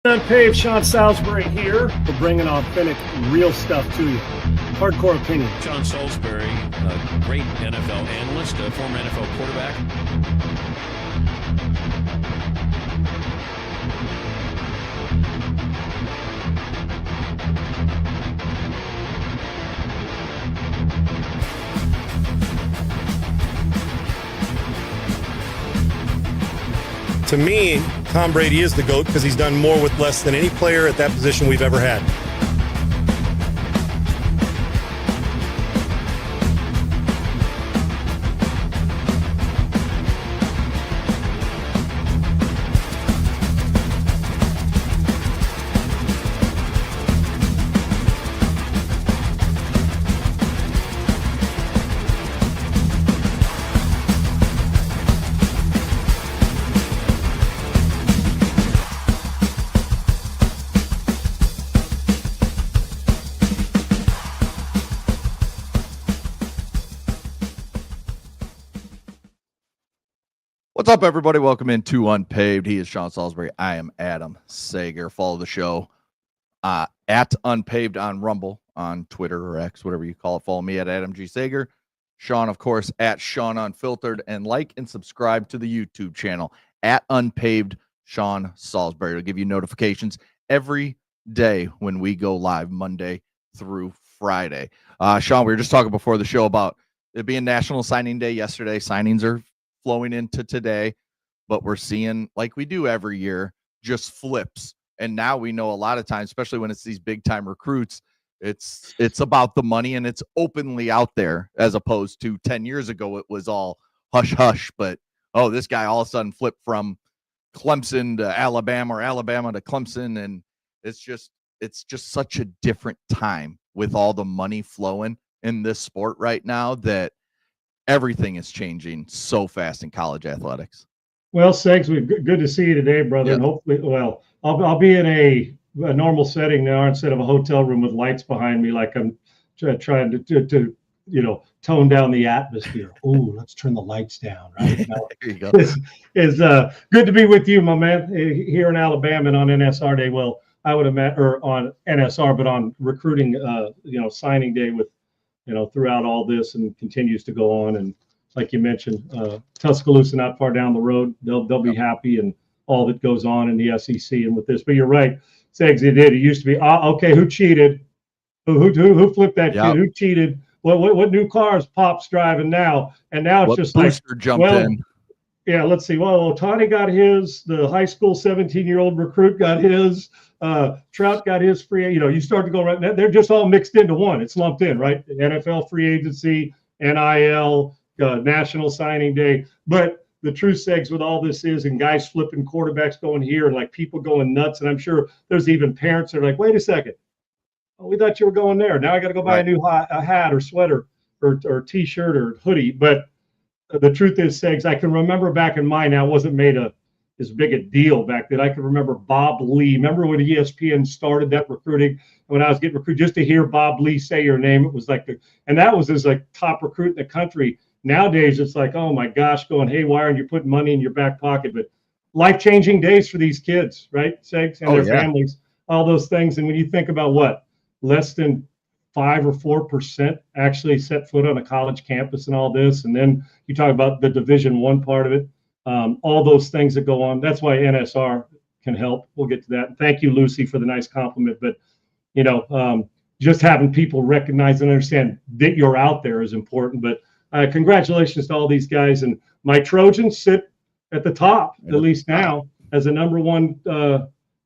UNPAVED, Sean Salisbury here. We're bringing authentic, real stuff to you. Hardcore opinion. Sean Salisbury, a great NFL analyst, a former NFL quarterback. To me, Tom Brady is the GOAT because he's done more with less than any player at that position we've ever had. What's up, everybody? Welcome into Unpaved. He is Sean Salisbury. I am Adam Sager. Follow the show at Unpaved on Rumble, on Twitter or X, whatever you call it. Follow me at Adam G. Sager. Sean, of course, at Sean Unfiltered. And like and subscribe to the YouTube channel at Unpaved Sean Salisbury. It'll give you notifications every day when we go live, Monday through Friday. Sean, we were just talking before the show about it being National Signing Day yesterday. Signings are flowing into today, but we're seeing, like we do every year, just flips. And now we know a lot of times, especially when it's these big time recruits, it's about the money and it's openly out there, as opposed to 10 years ago it was all hush hush. But this guy all of a sudden flipped from Clemson to Alabama or Alabama to Clemson, and it's just such a different time with all the money flowing in this sport right now that everything is changing so fast in college athletics. Well, Segs, good to see you today, brother. Yep. And hopefully, I'll be in a normal setting now instead of a hotel room with lights behind me, like I'm trying to tone down the atmosphere. Oh, let's turn the lights down. Right now, there you go. It's good to be with you, my man, here in Alabama and on NSR Day. Well, I would have met or on NSR, but on recruiting, signing day with. Throughout all this, and continues to go on. And like you mentioned, Tuscaloosa not far down the road, they'll be happy, and all that goes on in the SEC and with this. But you're right, Segs, it did. It used to be okay, who cheated? Who flipped that kid? Who cheated? What new cars Pop's driving now? And now it's just like jumped in. Yeah, let's see. Well, Otani got his. The high school 17-year-old recruit got his. Trout got his free. You start to go right now. They're just all mixed into one. It's lumped in, right? NFL free agency, NIL, National Signing Day. But the true segs with all this is, and guys flipping quarterbacks going here, and like people going nuts. And I'm sure there's even parents that are like, wait a second. Oh, we thought you were going there. Now I got to go buy a new hat or sweater or T-shirt or hoodie. But the truth is, Segs, I can remember back in mine. Now, it wasn't made as big a deal back then. I can remember Bob Lee. Remember when ESPN started that recruiting? When I was getting recruited, just to hear Bob Lee say your name, it was like and that was his top recruit in the country. Nowadays, it's like, oh my gosh, going haywire, and you're putting money in your back pocket. But life-changing days for these kids, right, Segs, and their families, all those things. And when you think about what, less than 5 or 4% actually set foot on a college campus and all this. And then you talk about the Division I part of it, all those things that go on. That's why NSR can help. We'll get to that. And thank you, Lucy, for the nice compliment. But, just having people recognize and understand that you're out there is important. But congratulations to all these guys. And my Trojans sit at the top, at least now, as a number one,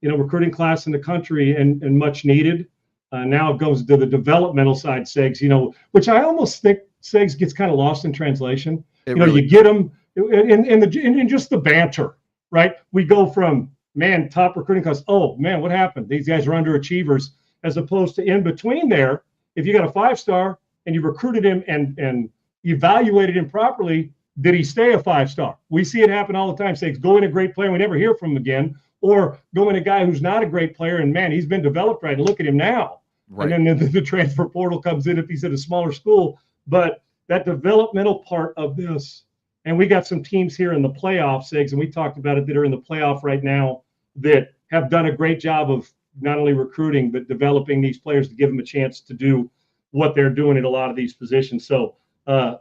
recruiting class in the country and much needed. Now it goes to the developmental side, Segs, which I almost think, Segs, gets kind of lost in translation. You get them in just the banter, right? We go from, man, top recruiting class, oh, man, what happened? These guys are underachievers, as opposed to in between there, if you got a 5-star and you recruited him and evaluated him properly, did he stay a 5-star? We see it happen all the time, Segs. Go in a great player, we never hear from him again, or go in a guy who's not a great player, and, man, he's been developed right, and look at him now. Right. And then the transfer portal comes in if he's at a smaller school. But that developmental part of this, and we got some teams here in the playoffs, Segs, and we talked about it, that are in the playoff right now that have done a great job of not only recruiting, but developing these players to give them a chance to do what they're doing at a lot of these positions. So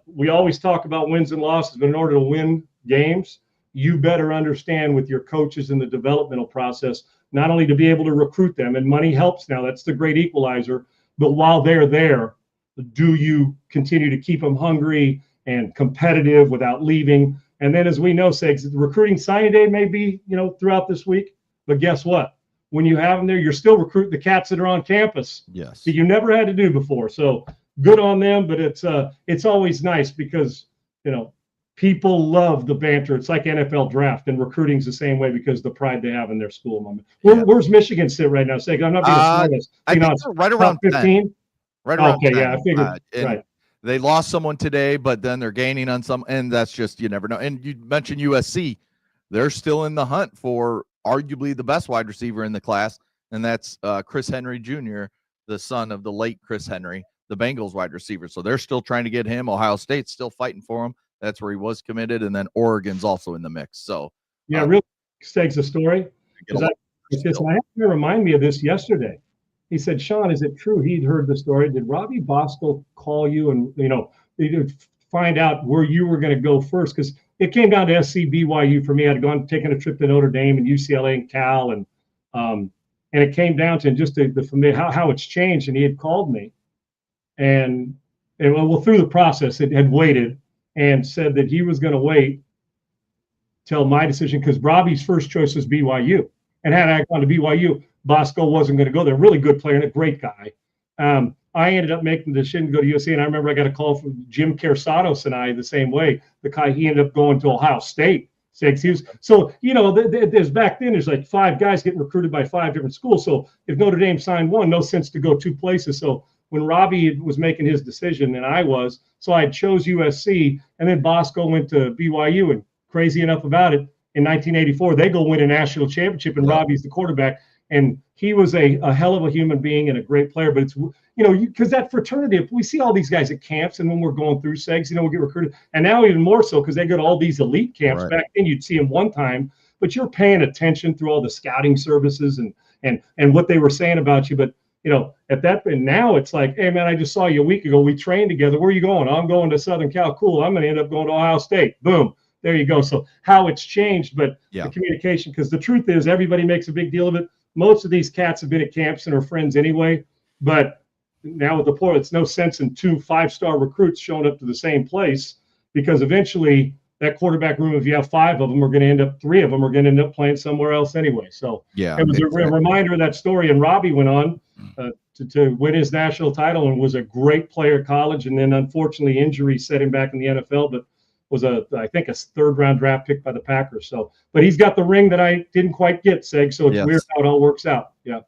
we always talk about wins and losses, but in order to win games, you better understand with your coaches in the developmental process, not only to be able to recruit them, and money helps now, that's the great equalizer, but while they're there, do you continue to keep them hungry and competitive without leaving? And then, as we know, Segs, the recruiting signing day may be, throughout this week, but guess what? When you have them there, you're still recruiting the cats that are on campus. Yes. That you never had to do before. So good on them, but it's always nice because, people love the banter. It's like NFL draft, and recruiting's the same way because the pride they have in their school moment. Where's Michigan sit right now? Say, I'm not being honest. I think they're right around 15. Right around okay, 10. yeah, I figured. Right. They lost someone today, but then they're gaining on some, and that's just, you never know. And you mentioned USC. They're still in the hunt for arguably the best wide receiver in the class, and that's Chris Henry Jr., the son of the late Chris Henry, the Bengals wide receiver. So they're still trying to get him. Ohio State's still fighting for him. That's where he was committed, and then Oregon's also in the mix. So really takes a story. I had to remind me of this yesterday. He said, Sean, is it true he'd heard the story? Did Robbie Bosco call you and, find out where you were going to go first? Because it came down to SC BYU for me. I'd taken a trip to Notre Dame and UCLA and Cal. And it came down to just the familiar, how it's changed. And he had called me and through the process, it had waited and said that he was going to wait till my decision because Robbie's first choice was BYU. And had I gone to BYU, Bosco wasn't going to go there. Really good player and a great guy. I ended up making the decision to go to USC, and I remember I got a call from Jim Kersatos and I the same way. The guy, he ended up going to Ohio State. There's back then, there's like 5 guys getting recruited by 5 different schools. So if Notre Dame signed one, no sense to go 2 places. So when Robbie was making his decision, and I was, so I chose USC, and then Bosco went to BYU, and crazy enough about it, in 1984, they go win a national championship, and Robbie's the quarterback. And he was a hell of a human being and a great player. But it's, because that fraternity, we see all these guys at camps, and when we're going through Segs, we'll get recruited. And now even more so because they go to all these elite camps. Right. Back then, you'd see them one time, but you're paying attention through all the scouting services and what they were saying about you. But, at that point, now it's like, hey, man, I just saw you a week ago. We trained together. Where are you going? I'm going to Southern Cal. Cool. I'm going to end up going to Ohio State. Boom. There you go. So how it's changed, but the communication, because the truth is everybody makes a big deal of it. Most of these cats have been at camps and are friends anyway, but now with the portal, it's no sense in 2 5-star recruits showing up to the same place because eventually that quarterback room, if you have 5 of them, are going to end up 3 of them are going to end up playing somewhere else anyway. So it was a reminder of that story. And Robbie went on to win his national title and was a great player at college. And then unfortunately injury set him back in the NFL, but was I think a 3rd-round draft pick by the Packers. So, but he's got the ring that I didn't quite get, Seg. So it's weird how it all works out. Yeah.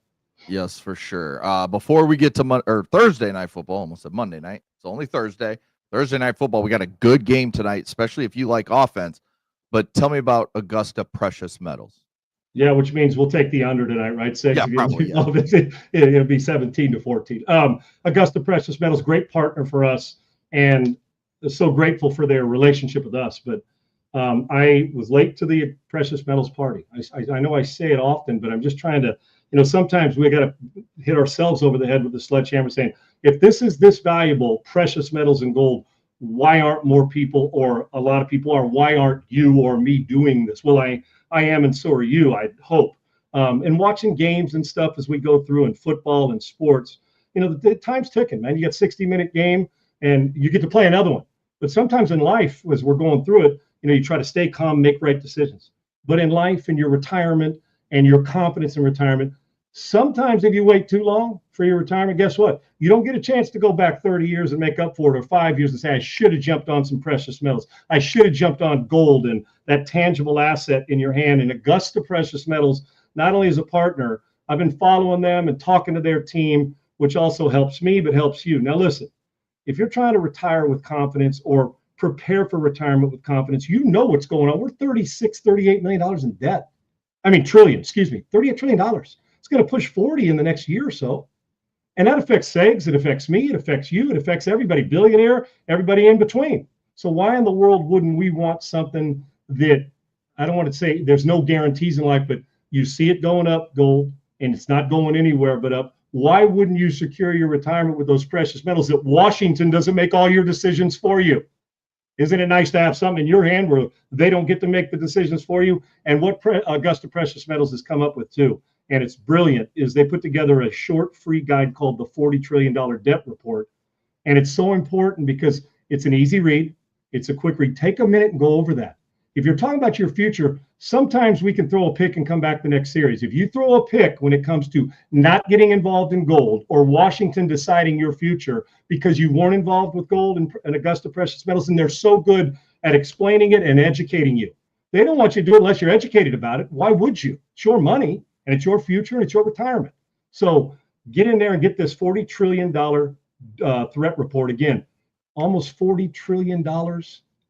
Yes, for sure. Before we get to Thursday night football, almost said Monday night. It's only Thursday. Thursday night football. We got a good game tonight, especially if you like offense. But tell me about Augusta Precious Metals. Yeah, which means we'll take the under tonight, right? Seg? Yeah, probably. It'll be 17-14. Augusta Precious Metals, great partner for us, and so grateful for their relationship with us. But I was late to the Precious Metals party. I know I say it often, but I'm just trying to, sometimes we got to hit ourselves over the head with the sledgehammer saying, if this is this valuable, precious metals and gold, why aren't more people, or a lot of people are, why aren't you or me doing this? Well, I am, and so are you, I hope. And watching games and stuff as we go through in football and sports, the time's ticking, man. You got 60-minute game and you get to play another one. But sometimes in life, as we're going through it, you try to stay calm, make right decisions. But in life, in your retirement and your confidence in retirement, sometimes if you wait too long for your retirement, guess what? You don't get a chance to go back 30 years and make up for it, or 5 years and say, I should have jumped on some precious metals. I should have jumped on gold and that tangible asset in your hand. And Augusta Precious Metals, not only as a partner, I've been following them and talking to their team, which also helps me, but helps you. Now, listen, if you're trying to retire with confidence or prepare for retirement with confidence, what's going on. We're $38 million in debt. $38 trillion. It's going to push 40 in the next year or so. And that affects Segs, it affects me, it affects you, it affects everybody, billionaire, everybody in between. So why in the world wouldn't we want something that, I don't want to say there's no guarantees in life, but You see it going up, gold, and it's not going anywhere but up. Why wouldn't you secure your retirement with those precious metals that Washington doesn't make all your decisions for you? Isn't it nice to have something in your hand where they don't get to make the decisions for you? And what Augusta Precious Metals has come up with too, and it's brilliant, is they put together a short free guide called the $40 trillion debt report. And it's so important because it's an easy read. It's a quick read. Take a minute and go over that. If you're talking about your future, sometimes we can throw a pick and come back the next series. If you throw a pick when it comes to not getting involved in gold or Washington deciding your future because you weren't involved with gold and Augusta Precious Metals, and they're so good at explaining it and educating you. They don't want you to do it unless you're educated about it. Why would you? It's your money and it's your future and it's your retirement. So get in there and get this $40 trillion threat report. Again, almost $40 trillion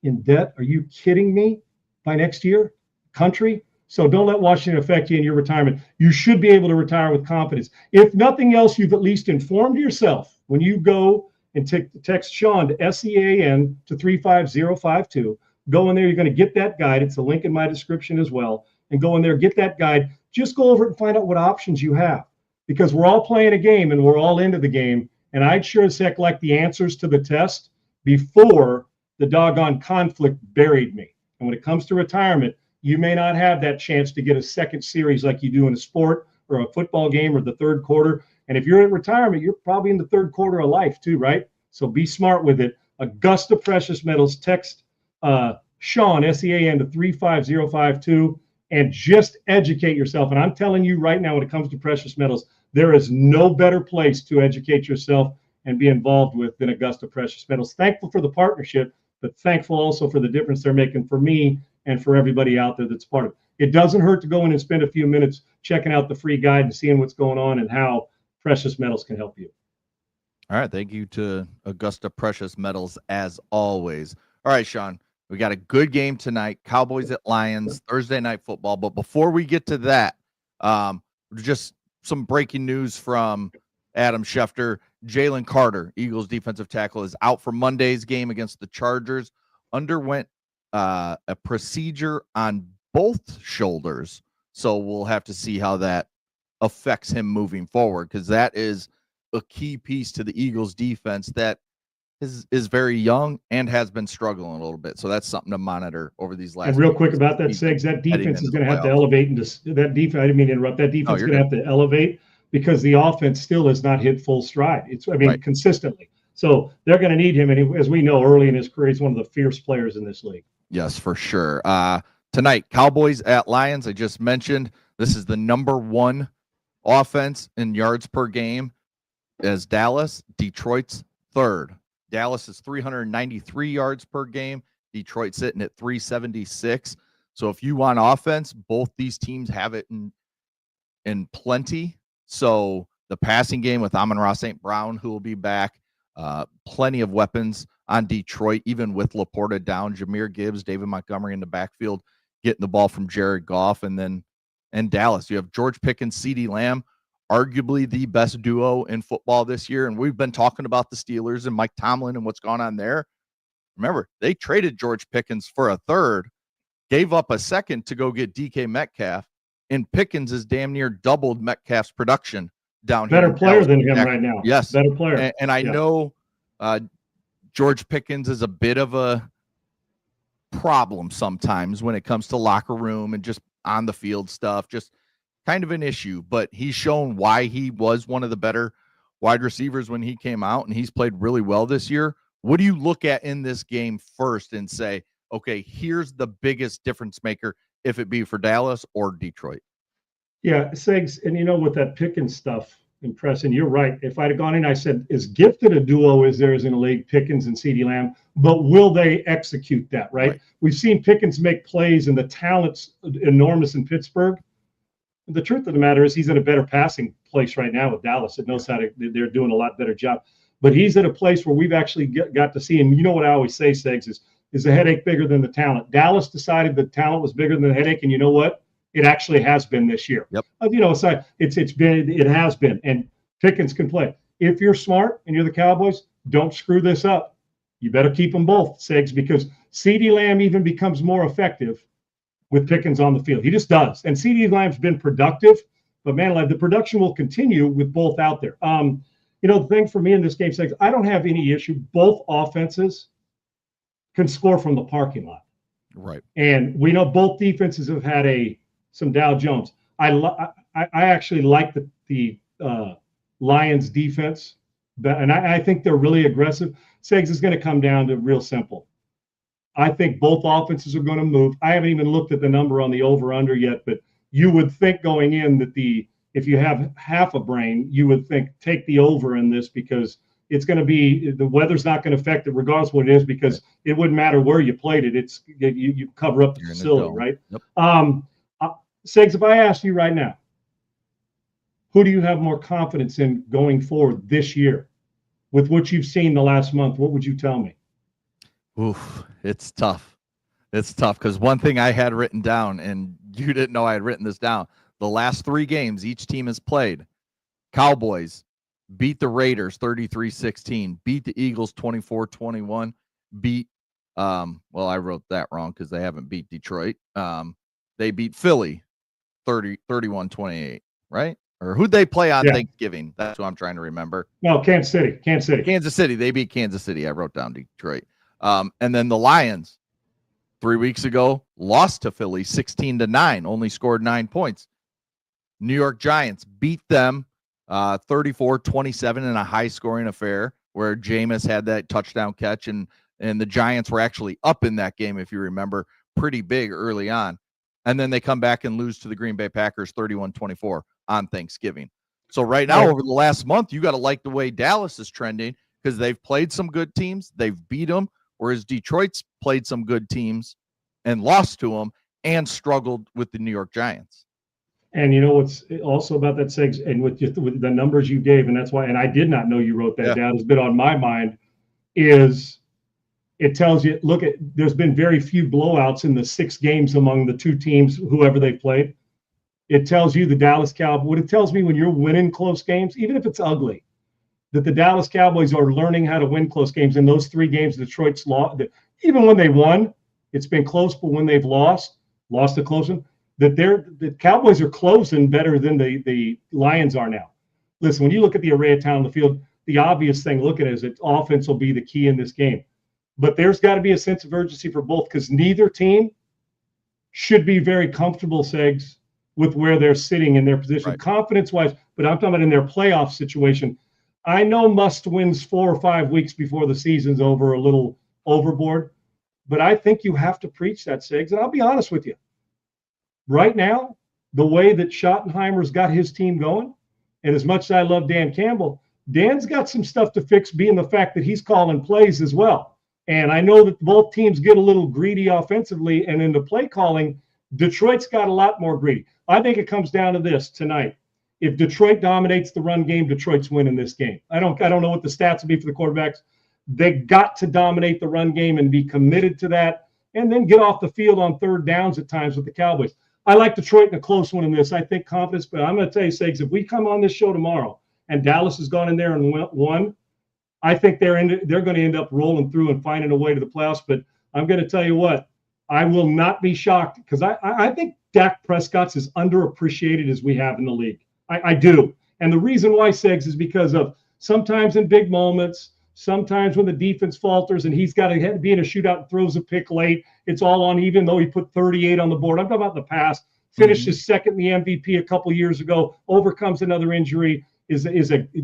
in debt. Are you kidding me? By next year, country. So don't let Washington affect you in your retirement. You should be able to retire with confidence. If nothing else, you've at least informed yourself when you go and text Sean to SEAN to 35052. Go in there. You're going to get that guide. It's a link in my description as well. And go in there, get that guide. Just go over it and find out what options you have, because we're all playing a game and we're all into the game. And I'd sure as heck like the answers to the test before the doggone conflict buried me. And when it comes to retirement, you may not have that chance to get a second series like you do in a sport or a football game or the third quarter. And if you're in retirement, you're probably in the third quarter of life too, right? So be smart with it. Augusta Precious Metals, text Sean, SEAN to 35052, and just educate yourself. And I'm telling you right now, when it comes to precious metals, there is no better place to educate yourself and be involved with than Augusta Precious Metals. Thankful for the partnership, but thankful also for the difference they're making for me and for everybody out there that's part of it. It doesn't hurt to go in and spend a few minutes checking out the free guide and seeing what's going on and how precious metals can help you. All right. Thank you to Augusta Precious Metals as always. All right, Sean, we got a good game tonight. Cowboys at Lions, Thursday night football. But before we get to that, just some breaking news from Adam Schefter. Jalen Carter, Eagles defensive tackle, is out for Monday's game against the Chargers. Underwent a procedure on both shoulders. So we'll have to see how that affects him moving forward, because that is a key piece to the Eagles defense that is very young and has been struggling a little bit. So that's something to monitor over these last. And real quick about that, Sigs, that defense is going to have to elevate. And that defense, I didn't mean to interrupt. That defense is going to have to elevate because the offense still has not hit full stride. Consistently. So they're going to need him. And as we know, early in his career, he's one of the fierce players in this league. Yes, for sure. Tonight, Cowboys at Lions. I just mentioned this is the number one offense in yards per game as Dallas. Detroit's third. Dallas is 393 yards per game. Detroit sitting at 376. So if you want offense, both these teams have it in plenty. So the passing game with Amon-Ra St. Brown, who will be back, plenty of weapons on Detroit, even with Laporta down, Jahmyr Gibbs, David Montgomery in the backfield, getting the ball from Jared Goff. And then in Dallas, you have George Pickens, CeeDee Lamb, arguably the best duo in football this year. And we've been talking about the Steelers and Mike Tomlin and what's gone on there. Remember, they traded George Pickens for a third, gave up a second to go get DK Metcalf, and Pickens has damn near doubled Metcalf's production down here. Better player than him right now. Yes. Better player. And I know George Pickens is a bit of a problem sometimes when it comes to locker room and just on the field stuff, just kind of an issue, but he's shown why he was one of the better wide receivers when he came out, and he's played really well this year. What do you look at in this game first and say, okay, here's the biggest difference maker, if it be for Dallas or Detroit? Yeah, Segs, and with that Pickens stuff, impressing, you're right. If I'd have gone in, I said, as gifted a duo as there is in the league, Pickens and CeeDee Lamb, but will they execute that, right? We've seen Pickens make plays, and the talent's enormous in Pittsburgh. The truth of the matter is he's in a better passing place right now with Dallas. It knows they're doing a lot better job. But he's at a place where we've actually got to see, and you know what I always say, Segs, is the headache bigger than the talent? Dallas decided the talent was bigger than the headache, and you know what? It actually has been this year. Yep. It has been, and Pickens can play. If you're smart and you're the Cowboys, don't screw this up. You better keep them both, Segs, because CeeDee Lamb even becomes more effective with Pickens on the field. He just does. And CeeDee Lamb's been productive, but man, like the production will continue with both out there. The thing for me in this game, I don't have any issue. Both offenses can score from the parking lot. Right. And we know both defenses have had some Dow Jones. I actually like the Lions defense, and I think they're really aggressive. Segs is going to come down to real simple. I think both offenses are going to move. I haven't even looked at the number on the over-under yet, but you would think going in that if you have half a brain, you would think take the over in this because it's going to be the weather's not going to affect it regardless of what it is because it wouldn't matter where you played it. It's you cover up the facility, right? Yep. Segs, if I asked you right now, who do you have more confidence in going forward this year with what you've seen the last month? What would you tell me? Oof, it's tough. It's tough because one thing I had written down, and you didn't know I had written this down, the last 3 games each team has played, Cowboys beat the Raiders 33-16, beat the Eagles 24-21, beat, I wrote that wrong because they haven't beat Detroit. They beat Philly 31-28, right? Or who'd they play on Thanksgiving? That's what I'm trying to remember. No, Kansas City. They beat Kansas City. I wrote down Detroit. And then the Lions 3 weeks ago lost to Philly 16-9, only scored 9 points. New York Giants beat them 34-27 in a high-scoring affair where Jameis had that touchdown catch, and the Giants were actually up in that game, if you remember, pretty big early on. And then they come back and lose to the Green Bay Packers 31-24 on Thanksgiving. So right now, over the last month, you got to like the way Dallas is trending because they've played some good teams. They've beat them, whereas Detroit's played some good teams and lost to them and struggled with the New York Giants. And you know what's also about that, Segs, and with the numbers you gave, and that's why, and I did not know you wrote that down, it's been on my mind, is it tells you, there's been very few blowouts in the 6 games among the 2 teams, whoever they played. It tells you the Dallas Cowboys, what it tells me when you're winning close games, even if it's ugly, that the Dallas Cowboys are learning how to win close games. In those 3 games, Detroit's lost, even when they won, it's been close, but when they've lost a close one, that the Cowboys are closing better than the Lions are now. Listen, when you look at the array of talent on the field, the obvious thing look at it is that offense will be the key in this game. But there's got to be a sense of urgency for both because neither team should be very comfortable, Segs, with where they're sitting in their position, confidence-wise. But I'm talking about in their playoff situation. I know must-wins 4 or 5 weeks before the season's over a little overboard, but I think you have to preach that, Segs. And I'll be honest with you. Right now, the way that Schottenheimer's got his team going, and as much as I love Dan Campbell, Dan's got some stuff to fix, being the fact that he's calling plays as well. And I know that both teams get a little greedy offensively, and in the play calling, Detroit's got a lot more greedy. I think it comes down to this tonight. If Detroit dominates the run game, Detroit's winning this game. I don't know what the stats will be for the quarterbacks. They got to dominate the run game and be committed to that, and then get off the field on 3rd downs at times with the Cowboys. I like Detroit in a close one in this. I think confidence, but I'm going to tell you, Segs, if we come on this show tomorrow and Dallas has gone in there and won, I think they're going to end up rolling through and finding a way to the playoffs. But I'm going to tell you what, I will not be shocked because I think Dak Prescott's as underappreciated as we have in the league. I do. And the reason why, Segs, is because of sometimes in big moments, sometimes when the defense falters and he's got to be in a shootout and throws a pick late, it's all on, even though he put 38 on the board. I'm talking about the past. Finished his second in the MVP a couple years ago, overcomes another injury, is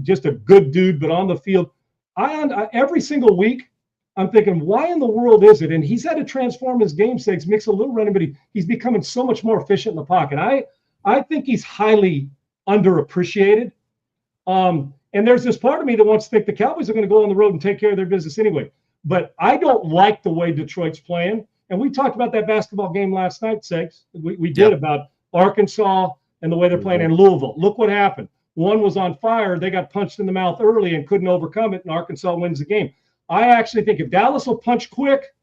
just a good dude, but on the field, every single week, I'm thinking, why in the world is it? And he's had to transform his game, Segs, mix a little running, but he's becoming so much more efficient in the pocket. I think he's highly underappreciated. And there's this part of me that wants to think the Cowboys are going to go on the road and take care of their business anyway. But I don't like the way Detroit's playing. And we talked about that basketball game last night, Segs. We did about Arkansas and the way they're playing in Louisville. Look what happened. One was on fire. They got punched in the mouth early and couldn't overcome it, and Arkansas wins the game. I actually think if Dallas will punch quick,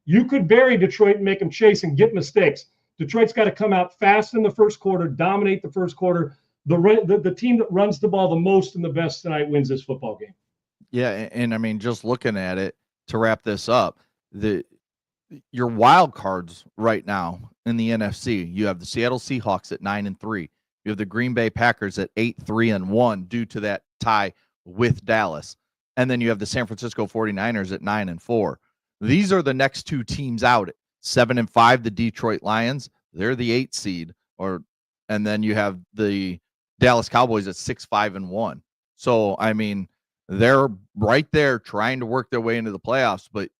you could bury Detroit and make them chase and get mistakes. Detroit's got to come out fast in the first quarter, dominate the first quarter. The team that runs the ball the most and the best tonight wins this football game. Yeah, and I mean, just looking at it to wrap this up, your wild cards right now in the NFC. You have the Seattle Seahawks at 9-3. You have the Green Bay Packers at 8-3-1 due to that tie with Dallas. And then you have the San Francisco 49ers at 9-4. These are the next two teams out. 7-5, the Detroit Lions. They're the 8 seed. And then you have the Dallas Cowboys at 6-5-1. So, I mean, they're right there trying to work their way into the playoffs, but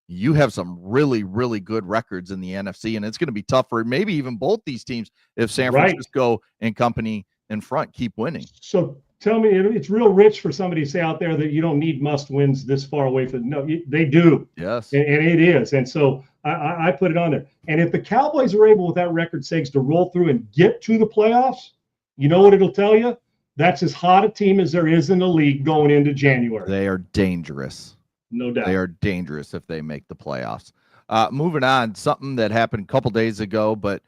you have some really, really good records in the NFC, and it's going to be tough for maybe even both these teams if San Francisco and company in front keep winning. So tell me, it's real rich for somebody to say out there that you don't need must wins this far away from. No, they do. Yes, and it is. And so I put it on there. And if the Cowboys are able with that record sakes to roll through and get to the playoffs, you know what it'll tell you? That's as hot a team as there is in the league going into January. They are dangerous. No doubt. They are dangerous if they make the playoffs. Moving on, something that happened a couple days ago, but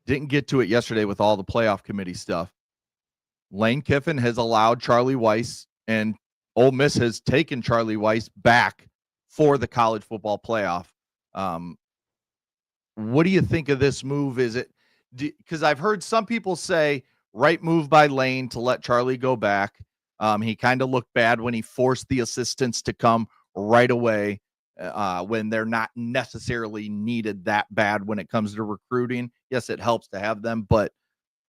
didn't get to it yesterday with all the playoff committee stuff. Lane Kiffin has allowed Charlie Weis, and Ole Miss has taken Charlie Weis back for the college football playoff. What do you think of this move? Is it because I've heard some people say right move by Lane to let Charlie go back. He kind of looked bad when he forced the assistants to come right away when they're not necessarily needed that bad when it comes to recruiting. Yes, it helps to have them, but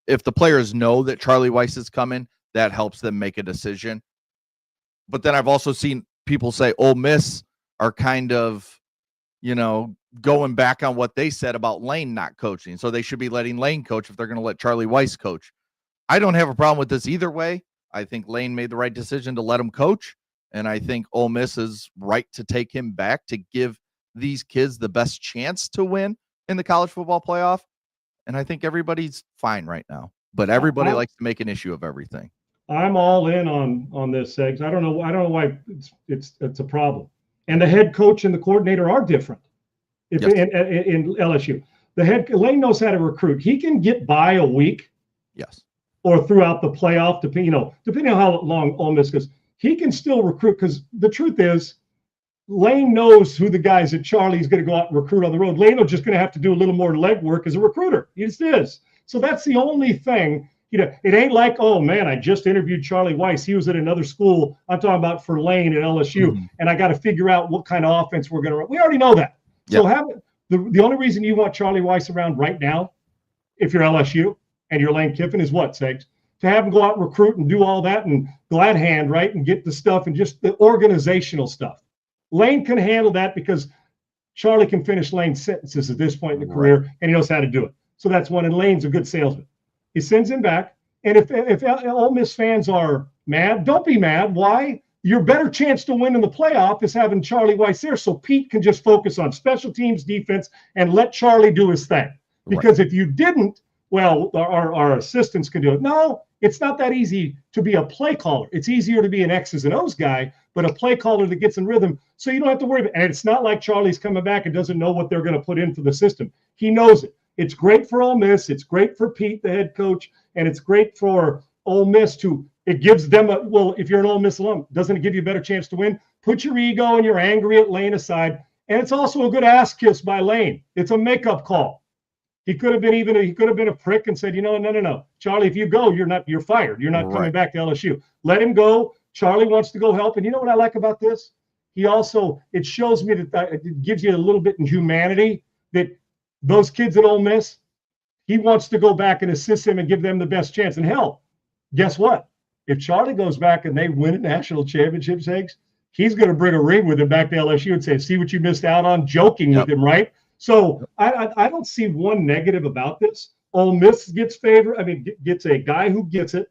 if the players know that Charlie Weis is coming, that helps them make a decision. But then I've also seen people say Ole Miss are kind of, going back on what they said about Lane not coaching. So they should be letting Lane coach if they're going to let Charlie Weis coach. I don't have a problem with this either way. I think Lane made the right decision to let him coach. And I think Ole Miss is right to take him back to give these kids the best chance to win in the college football playoff. And I think everybody's fine right now. But everybody likes to make an issue of everything. I'm all in on this, Segs. I don't know why it's a problem. And the head coach and the coordinator are different. In LSU, Lane knows how to recruit. He can get by a week. Yes. Or throughout the playoff, depending on how long Ole Miss goes. He can still recruit because the truth is, Lane knows who the guys that Charlie's going to go out and recruit on the road. Lane is just going to have to do a little more legwork as a recruiter. He just is. So that's the only thing. It ain't like, oh man, I just interviewed Charlie Weis. He was at another school. I'm talking about for Lane at LSU, and I got to figure out what kind of offense we're going to run. We already know that. Yep. So the only reason you want Charlie Weis around right now, if you're LSU and you're Lane Kiffin, is what, Segs? To have him go out and recruit and do all that and glad hand, right, and get the stuff and just the organizational stuff. Lane can handle that because Charlie can finish Lane's sentences at this point in the career, and he knows how to do it. So that's one, and Lane's a good salesman. He sends him back, and if Ole Miss fans are mad, don't be mad. Why? Your better chance to win in the playoff is having Charlie Weis there, so Pete can just focus on special teams, defense, and let Charlie do his thing. Because if you didn't, well, our assistants can do it. No, it's not that easy to be a play caller. It's easier to be an X's and O's guy, but a play caller that gets in rhythm, so you don't have to worry about it. And it's not like Charlie's coming back and doesn't know what they're going to put in for the system. He knows it. It's great for Ole Miss. It's great for Pete, the head coach, and it's great for Ole Miss it gives them if you're an Ole Miss alum, doesn't it give you a better chance to win? Put your ego and your angry at Lane aside. And it's also a good ass kiss by Lane. It's a makeup call. He could have been a prick and said, no, Charlie, if you go, you're fired. You're not coming back to LSU. Let him go. Charlie wants to go help. And you know what I like about this? It shows me that it gives you a little bit in humanity that those kids at Ole Miss, he wants to go back and assist them and give them the best chance. And hell, guess what? If Charlie goes back and they win a national championship, he's going to bring a ring with him back to LSU and say, see what you missed out on, joking with him, right? So I don't see one negative about this. Ole Miss gets gets a guy who gets it.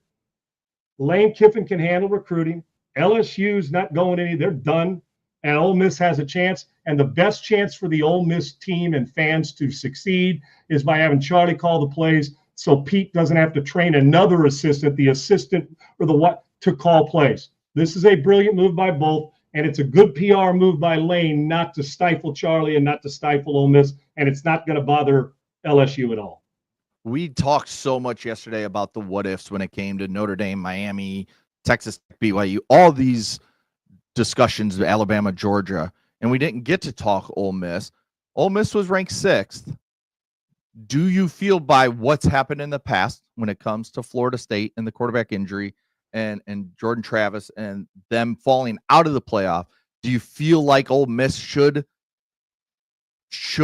Lane Kiffin can handle recruiting. LSU's not going they're done. And Ole Miss has a chance. And the best chance for the Ole Miss team and fans to succeed is by having Charlie call the plays so Pete doesn't have to train another assistant, to call plays. This is a brilliant move by both. And it's a good PR move by Lane not to stifle Charlie and not to stifle Ole Miss. And it's not going to bother LSU at all. We talked so much yesterday about the what ifs when it came to Notre Dame, Miami, Texas, BYU, all these discussions, Alabama, Georgia, and we didn't get to talk Ole Miss. Ole Miss was ranked 6th. Do you feel by what's happened in the past when it comes to Florida State and the quarterback injury and Jordan Travis and them falling out of the playoff, do you feel like Ole Miss should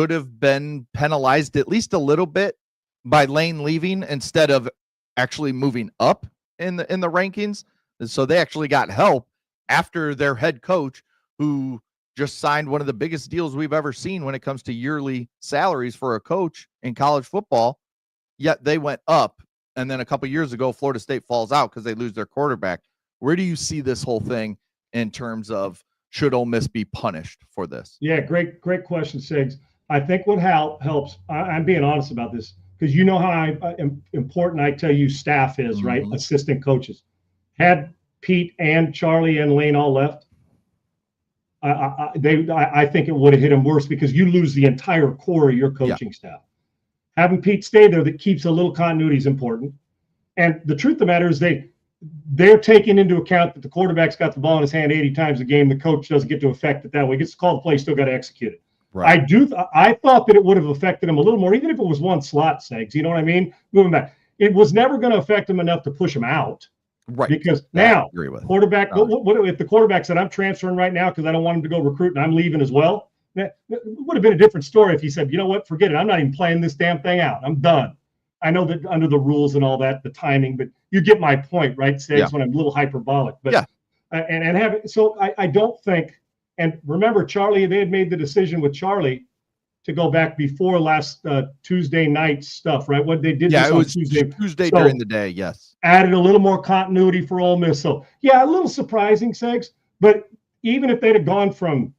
have been penalized at least a little bit by Lane leaving instead of actually moving up in the rankings? And so they actually got help after their head coach, who just signed one of the biggest deals we've ever seen when it comes to yearly salaries for a coach in college football, yet they went up. And then a couple of years ago, Florida State falls out because they lose their quarterback. Where do you see this whole thing in terms of should Ole Miss be punished for this? Yeah, great question, Siggs. I think what helps, I'm being honest about this, because you know how important I tell you staff is, right? Assistant coaches. Had Pete and Charlie and Lane all left, I think it would have hit him worse, because you lose the entire core of your coaching staff. Having Pete stay there, that keeps a little continuity, is important. And the truth of the matter is they're taking into account that the quarterback's got the ball in his hand 80 times a game. The coach doesn't get to affect it that way. He gets to call the play, still got to execute it. Right. I thought that it would have affected him a little more, even if it was one slot, Snags. You know what I mean? Moving back. It was never going to affect him enough to push him out. Right. Because now, quarterback, what if the quarterback said, I'm transferring right now because I don't want him to go recruit and I'm leaving as well? That would have been a different story if he said, you know what, forget it. I'm not even playing this damn thing out. I'm done. I know that under the rules and all that, the timing, but you get my point, right, Snags, when I'm a little hyperbolic. But I don't think, and remember, Charlie, they had made the decision with Charlie to go back before last Tuesday night stuff, right? What they did it was Tuesday during the day, yes. Added a little more continuity for Ole Miss. So, yeah, a little surprising, Segs. But even if they'd have gone from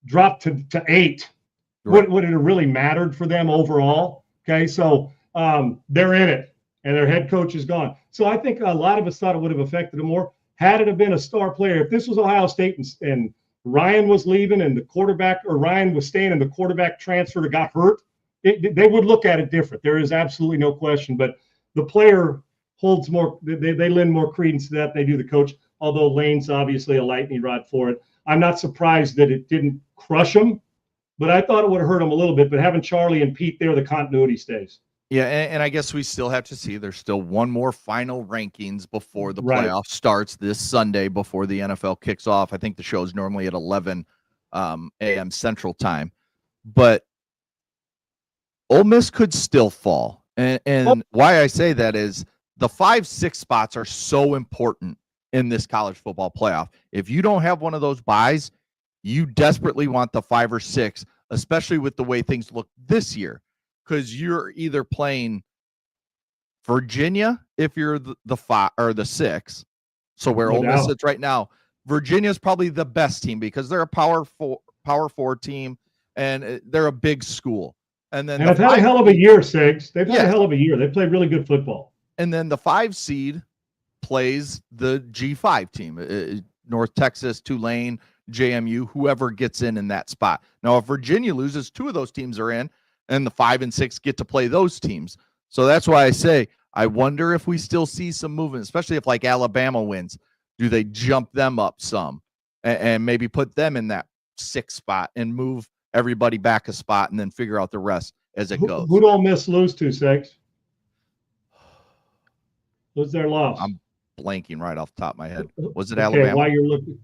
drop to 8, would it have really mattered for them overall? Okay, so they're in it, and their head coach is gone. So I think a lot of us thought it would have affected them more. Had it have been a star player, if this was Ohio State and Ryan was leaving and the quarterback, or Ryan was staying and the quarterback transferred or got hurt, they would look at it different. There is absolutely no question. But the player holds more, they lend more credence to that than they do the coach, although Lane's obviously a lightning rod for it. I'm not surprised that it didn't crush him, but I thought it would have hurt him a little bit. But having Charlie and Pete there, the continuity stays. Yeah, and I guess we still have to see. There's still one more final rankings before the playoff starts this Sunday, before the NFL kicks off. I think the show is normally at 11 a.m. Central Time. But Ole Miss could still fall. And why I say that is the 5-6 spots are so important in this college football playoff. If you don't have one of those buys, you desperately want the 5 or 6, especially with the way things look this year. Because you're either playing Virginia if you're the 5 or the 6. So where Ole Miss sits right now, Virginia's probably the best team because they're a power 4 team and they're a big school. And then they've had a hell of a year, Siggs. They've had a hell of a year. They played really good football. And then the 5 seed plays the G5 team, North Texas, Tulane, JMU, whoever gets in that spot. Now, if Virginia loses, 2 of those teams are in. And the 5 and 6 get to play those teams. So that's why I say, I wonder if we still see some movement, especially if like Alabama wins. Do they jump them up some and maybe put them in that 6 spot and move everybody back a spot and then figure out the rest as it goes? Who'd Ole Miss lose to, Sex? Who's their loss? I'm blanking right off the top of my head. Was it Alabama? While you're looking.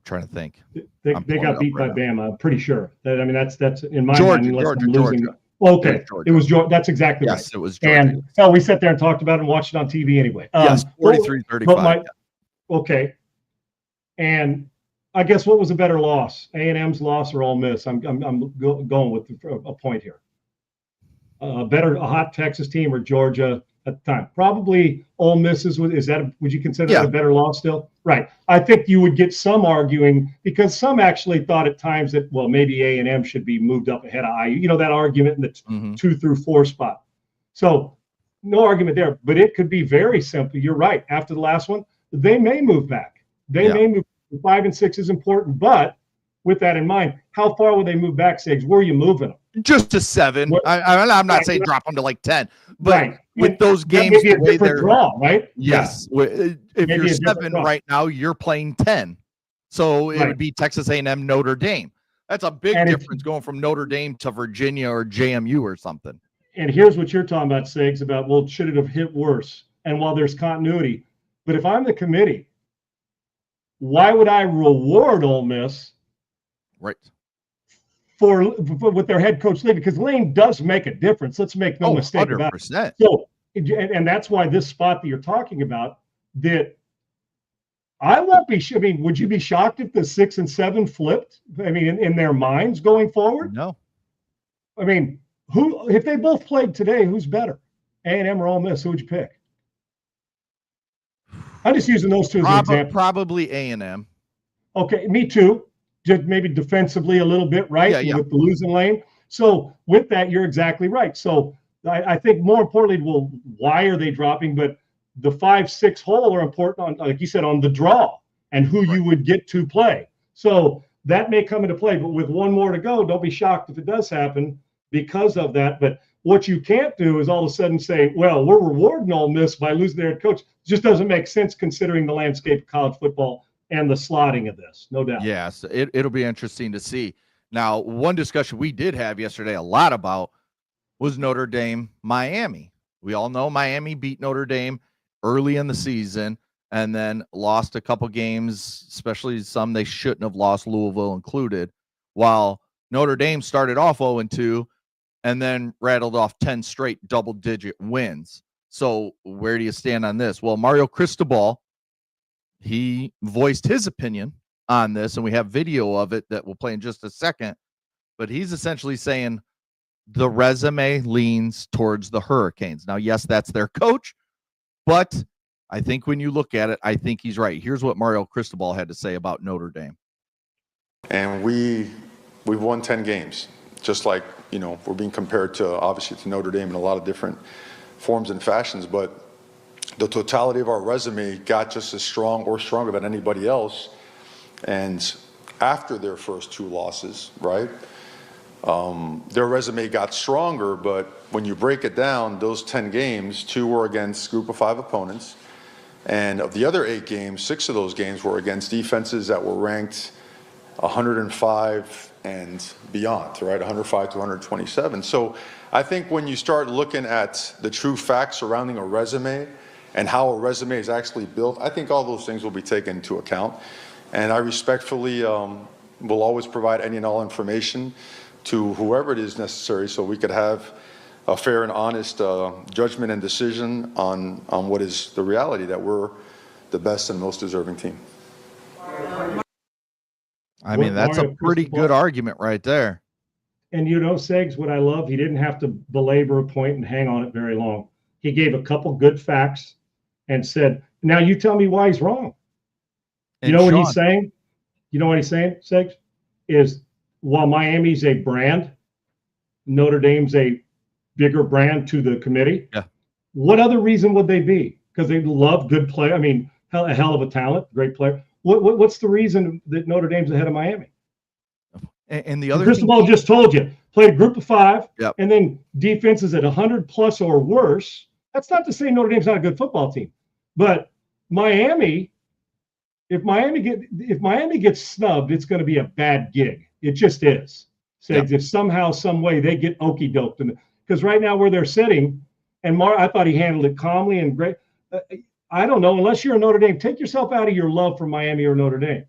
Trying to think. They got beat by Bama. I'm pretty sure. That's in my Georgia, mind. Georgia. Okay, it was Georgia. That's exactly right. Yes, it was Georgia. And we sat there and talked about it and watched it on TV anyway. Yes, 43-35. Okay. And I guess what was a better loss, A&M's loss or Ole Miss? I'm going with a point here. A hot Texas team or Georgia at the time? Probably Ole Miss's. Would you consider that a better loss still? Right. I think you would get some arguing because some actually thought at times that, well, maybe A&M should be moved up ahead of IU. You know, that argument in the 2 through 4 spot. So no argument there, but it could be very simple. You're right. After the last one, they may move back. They may move. 5 and 6 is important, but with that in mind, how far would they move back, Siggs? Where are you moving them? Just to 7. I'm not saying drop them to like 10, but with those games, the way they're draw, right? Yes. Yeah. If you're 7 right now, you're playing 10. So it would be Texas A&M, Notre Dame. That's a big And difference going from Notre Dame to Virginia or JMU or something. And here's what you're talking about, Sigs, about, well, should it have hit worse? And while there's continuity, but if I'm the committee, why would I reward Ole Miss Right. for with their head coach leaving? Because Lane does make a difference. Let's make no mistake 100%. about it. So, and that's why this spot that you're talking about, that I won't be. I mean, would you be shocked if the 6 and 7 flipped? I mean, in their minds going forward? No. I mean, who, if they both played today, who's better? A&M or Ole Miss? Who would you pick? I'm just using those two as an example. Probably A&M. Okay, me too. Just maybe defensively a little bit, right? Yeah. With the losing lane. So with that, you're exactly right. So I think more importantly, well, why are they dropping? But the 5-6 hole are important on, like you said, on the draw and who you would get to play. So that may come into play. But with one more to go, don't be shocked if it does happen because of that. But what you can't do is all of a sudden say, well, we're rewarding Ole Miss by losing their head coach. It just doesn't make sense considering the landscape of college football and the slotting of this, no doubt. Yes, it'll be interesting to see. Now, one discussion we did have yesterday a lot about was Notre Dame, Miami. We all know Miami beat Notre Dame early in the season and then lost a couple games, especially some they shouldn't have lost, Louisville included, while Notre Dame started off 0-2 and then rattled off 10 straight double-digit wins. So where do you stand on this? Well, Mario Cristobal, he voiced his opinion on this, and we have video of it that we'll play in just a second. But he's essentially saying the resume leans towards the Hurricanes. Now, yes, that's their coach, but I think when you look at it, I think he's right. Here's what Mario Cristobal had to say about Notre Dame. And we've won 10 games, just like, you know, we're being compared to, obviously, to Notre Dame in a lot of different forms and fashions, but the totality of our resume got just as strong or stronger than anybody else. And after their first 2 losses, right, their resume got stronger, but when you break it down, those 10 games, 2 were against group of 5 opponents. And of the other 8 games, 6 of those games were against defenses that were ranked 105 and beyond, right? 105 to 127. So I think when you start looking at the true facts surrounding a resume and how a resume is actually built, I think all those things will be taken into account. And I respectfully will always provide any and all information to whoever it is necessary so we could have a fair and honest judgment and decision on what is the reality, that we're the best and most deserving team. I mean, that's a pretty good argument right there. And you know, Segs, what I love, he didn't have to belabor a point and hang on it very long. He gave a couple good facts and said, now you tell me why he's wrong. And you know Sean, what he's saying? You know what he's saying, Segs? Is while Miami's a brand, Notre Dame's a bigger brand to the committee. Yeah. What other reason would they be? Because they love good play. I mean, a hell of a talent, great player. What's the reason that Notre Dame's ahead of Miami? And the other Cristobal just told you, played a group of 5, yep, and then defenses at 100 plus or worse. That's not to say Notre Dame's not a good football team, but Miami, if Miami gets snubbed, it's going to be a bad gig. It just is. So yep, if somehow, some way they get okey doked, because right now where they're sitting, and I thought he handled it calmly and great. I don't know, unless you're a Notre Dame, take yourself out of your love for Miami or Notre Dame.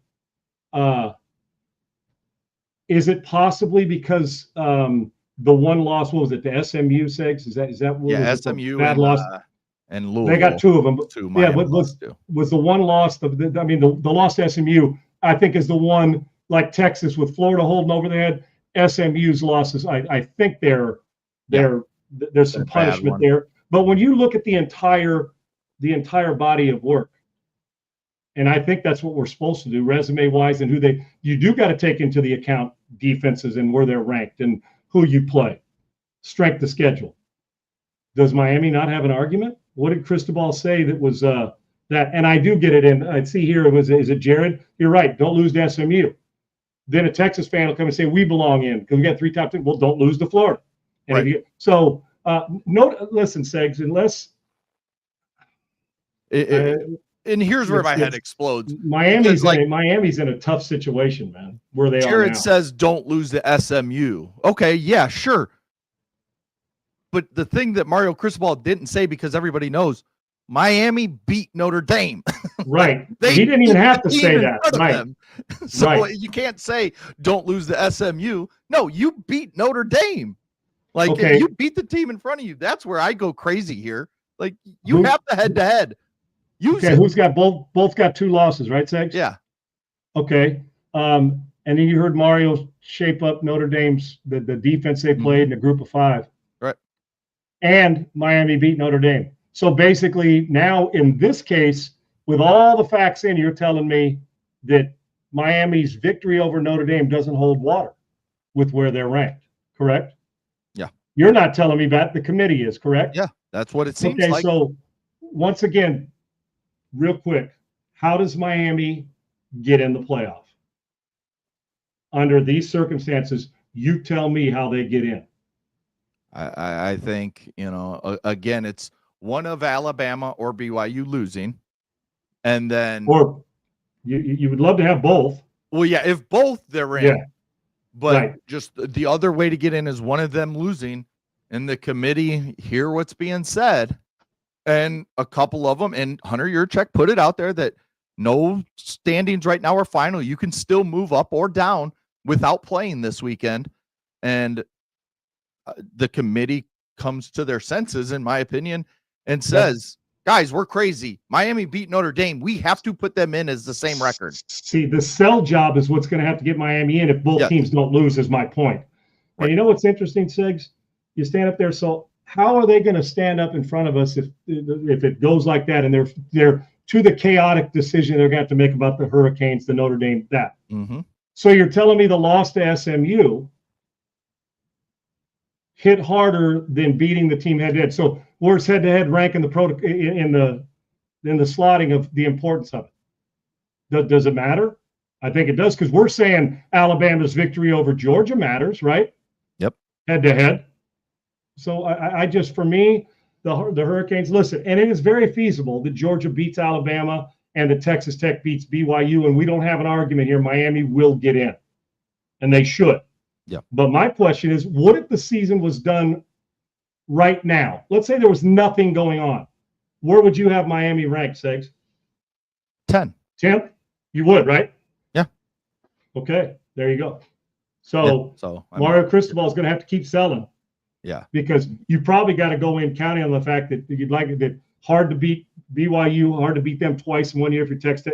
Is it possibly because the one loss, what was it, the SMU, Segs? Is that what was SMU bad and, loss? And Louisville. They got 2 of them. Yeah, but was the one loss, the loss to SMU, I think, is the one, like Texas with Florida holding over their head. SMU's losses, I think there's some punishment there. But when you look at the entire body of work, and I think that's what we're supposed to do, resume-wise, and you do got to take into the account defenses and where they're ranked and who you play, strength of schedule. Does Miami not have an argument? What did Cristobal say that was that? And I do get it in. I see here, is it Jared? You're right. Don't lose to SMU. Then a Texas fan will come and say, we belong in because we got 3 top 10. Well, don't lose to Florida. And right. Listen, Segs, unless and here's where my head It's explodes. Miami's Because, Miami's in a tough situation, man. Where they are Jared now. says don't lose to SMU. Okay, yeah, sure. But the thing that Mario Cristobal didn't say, because everybody knows, Miami beat Notre Dame. Right. They He didn't even beat have the to team say in that. front of Right. them. So Right. you can't say don't lose to SMU. No, you beat Notre Dame. Like, Okay. you beat the team in front of you. That's where I go crazy here. Like, you have the head-to-head. Use Okay, it. who's got both got 2 losses, right, Segs? Yeah. Okay. And then you heard Mario shape up Notre Dame's the defense they played in a group of 5. Right. And Miami beat Notre Dame. So basically now in this case, with all the facts in, you're telling me that Miami's victory over Notre Dame doesn't hold water with where they're ranked, correct? Yeah. You're not telling me that, the committee is, correct? Yeah, that's what it seems Okay, like. so once again, real quick, how does Miami get in the playoff? Under these circumstances, you tell me how they get in. I think, again, it's one of Alabama or BYU losing. And then, Or you would love to have both. well, yeah, if both they're in. Yeah. But Right. just the other way to get in is one of them losing, and the committee hear what's being said, and a couple of them, and Hunter Yurchek put it out there that no standings right now are final. You can still move up or down without playing this weekend. And the committee comes to their senses, in my opinion, and says, guys, we're crazy. Miami beat Notre Dame. We have to put them in as the same record. See, the sell job is what's going to have to get Miami in if both teams don't lose, is my point. Right. And you know what's interesting, Sigs? You stand up there. So how are they going to stand up in front of us if it goes like that and they're to the chaotic decision they're going to have to make about the Hurricanes, the Notre Dame, that? Mm-hmm. So you're telling me the loss to SMU hit harder than beating the team head-to-head. So where's head-to-head rank in the slotting of the importance of it? Does it matter? I think it does, because we're saying Alabama's victory over Georgia matters, right? Yep. Head-to-head. So I just, for me, the Hurricanes, listen, and it is very feasible that Georgia beats Alabama and that Texas Tech beats BYU, and we don't have an argument here. Miami will get in, and they should. Yeah. But my question is, what if the season was done right now? Let's say there was nothing going on. Where would you have Miami ranked, Segs? 10. 10th? You would, right? Yeah. Okay, there you go. So, Mario Cristobal is going to have to keep selling. Yeah. Because you probably got to go in counting on the fact that you'd like it, that hard to beat BYU, hard to beat them twice in 1 year for Texas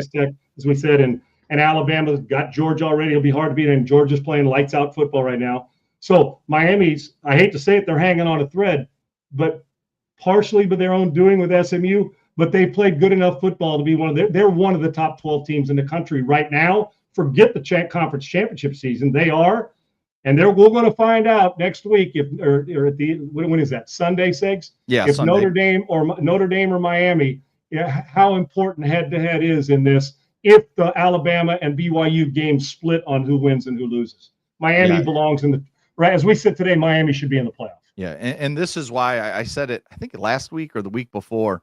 Tech, as we said, and Alabama's got Georgia already. It'll be hard to beat, and Georgia's playing lights out football right now. So Miami's, I hate to say it, they're hanging on a thread, but partially by their own doing with SMU, but they played good enough football to be they're one of the top 12 teams in the country right now. Forget the conference championship season. They are, and we're going to find out next week when is that, Sunday, Segs? Yeah, if Sunday. Notre Dame or Miami, how important head-to-head is in this if the Alabama and BYU games split on who wins and who loses. Miami belongs in the right, as we said today, Miami should be in the playoff. Yeah, and this is why I said it, I think last week or the week before.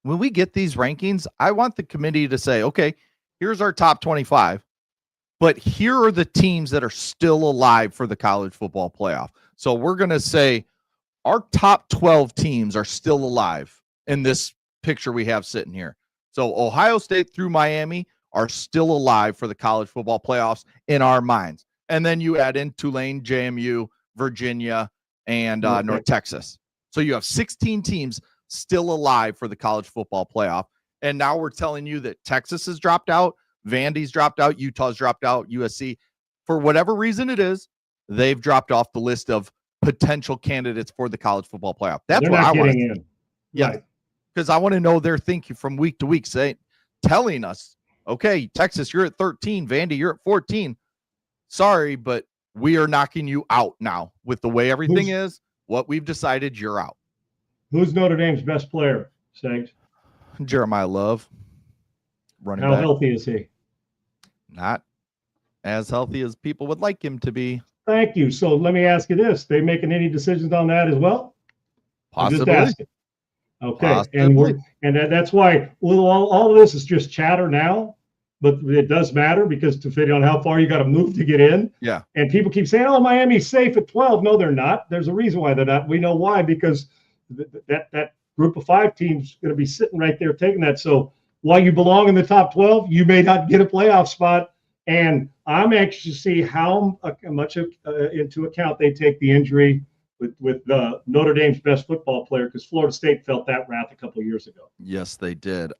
When we get these rankings, I want the committee to say, okay, here's our top 25, but here are the teams that are still alive for the college football playoff. So we're going to say our top 12 teams are still alive in this picture we have sitting here. So Ohio State through Miami are still alive for the college football playoffs in our minds. And then you add in Tulane, JMU, Virginia, and North Texas. So you have 16 teams still alive for the college football playoff. And now we're telling you that Texas has dropped out, Vandy's dropped out, Utah's dropped out, USC. For whatever reason it is, they've dropped off the list of potential candidates for the college football playoff. That's what I want to in. Yeah, because I want to know their thinking from week to week, telling us, okay, Texas, you're at 13, Vandy, you're at 14. Sorry, but we are knocking you out now with the way everything is. What we've decided, you're out. Who's Notre Dame's best player, Segs? Jeremiah Love. Running How back. healthy is he? Not as healthy as people would like him to be. Thank you. So let me ask you this. They making any decisions on that as well? Possibly. I'm just asking. Okay, and that's why all of this is just chatter now, but it does matter because depending on how far you got to move to get in. Yeah. And people keep saying, "Oh, Miami's safe at 12." No, they're not. There's a reason why they're not. We know why, because that group of 5 teams going to be sitting right there taking that. So while you belong in the top 12, you may not get a playoff spot. And I'm anxious to see how much into account they take the injury with Notre Dame's best football player, because Florida State felt that wrath a couple of years ago. Yes, they did.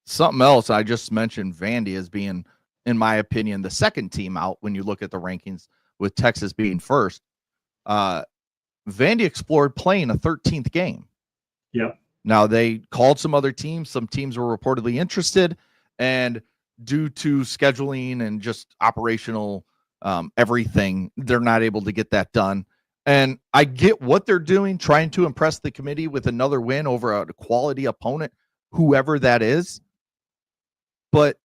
Something else, I just mentioned Vandy as being, in my opinion, the second team out when you look at the rankings, with Texas being first. Vandy explored playing a 13th game. Yep. Now, they called some other teams. Some teams were reportedly interested, and due to scheduling and just operational everything, they're not able to get that done. And I get what they're doing, trying to impress the committee with another win over a quality opponent, whoever that is. But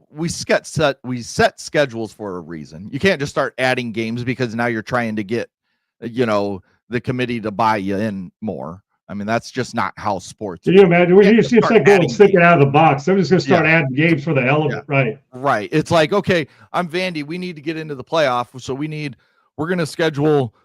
we set schedules for a reason. You can't just start adding games because now you're trying to get, the committee to buy you in more. I mean, that's just not how sports. Can you imagine? We just like going sticking out of the box. They're just going to start adding games for the hell of it, right? Right. It's like, okay, I'm Vandy. We need to get into the playoff, so we're going to schedule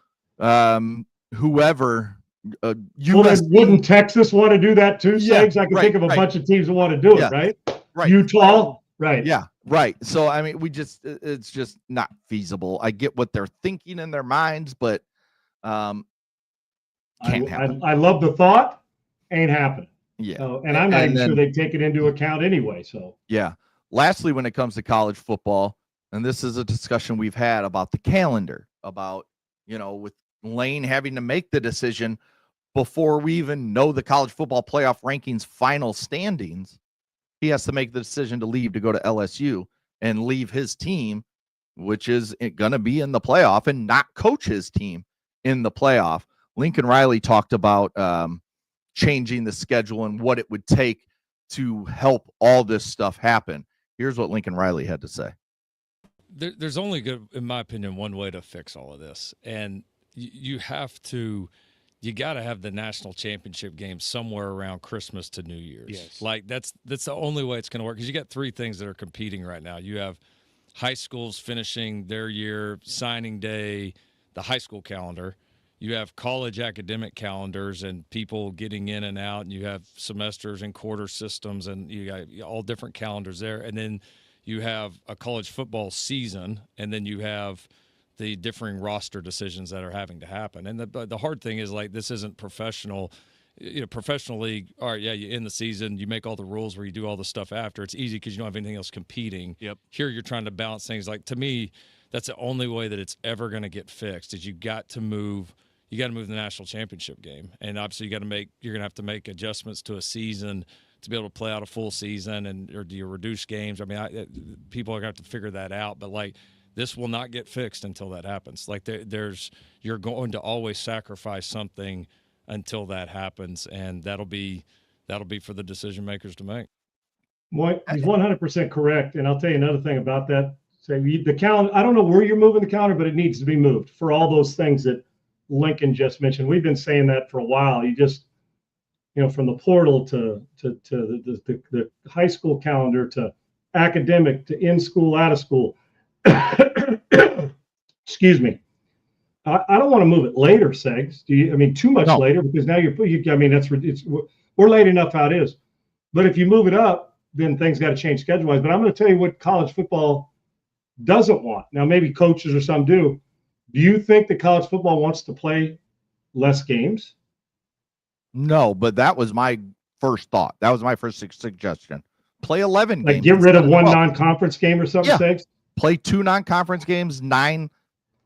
whoever. Wouldn't Texas want to do that too, Segs? I can think of a bunch of teams that want to do it, right? Right. Utah, right? Yeah, right. So I mean, it's just not feasible. I get what they're thinking in their minds, but can't happen. I love the thought, ain't happening. Yeah, and I'm not even sure they take it into account anyway. So yeah. Lastly, when it comes to college football, and this is a discussion we've had about the calendar, about with Lane having to make the decision before we even know the college football playoff rankings final standings. He has to make the decision to leave to go to LSU and leave his team, which is going to be in the playoff, and not coach his team in the playoff. Lincoln Riley talked about changing the schedule and what it would take to help all this stuff happen. Here's what Lincoln Riley had to say. There's only, in my opinion, one way to fix all of this. And you got to have the national championship game somewhere around Christmas to New Year's. Yes. Like that's the only way it's going to work, because you got 3 things that are competing right now. You have high schools finishing their year, signing day, the high school calendar. You have college academic calendars and people getting in and out, and you have semesters and quarter systems, and you got all different calendars there. And then you have a college football season, and then you have the differing roster decisions that are having to happen. And the hard thing is, like, this isn't professional. Professional league, all right, yeah, you end the season, you make all the rules where you do all the stuff after. It's easy because you don't have anything else competing. Yep. Here you're trying to balance things. Like, to me, that's the only way that it's ever going to get fixed, is you got to move the national championship game. And obviously you're going to have to make adjustments to a season to be able to play out a full season, or do you reduce games? I mean, people are going to have to figure that out, but like, this will not get fixed until that happens. Like, you're going to always sacrifice something until that happens, and that'll be for the decision makers to make. Well, he's 100% correct, and I'll tell you another thing about that. So the calendar, I don't know where you're moving the calendar, but it needs to be moved for all those things that Lincoln just mentioned. We've been saying that for a while. You just, from the portal to the high school calendar, to academic, to in school, out of school. Excuse me. I don't want to move it later, Segs. Do you? I mean, too much later, because now we're late enough how it is. But if you move it up, then things got to change schedule-wise. But I'm going to tell you what college football doesn't want. Now, maybe coaches or some do. Do you think that college football wants to play less games? No, but that was my first thought. That was my first suggestion. Play 11 games. Like, get rid of one non-conference game or something, Segs? Play 2 non-conference games, 9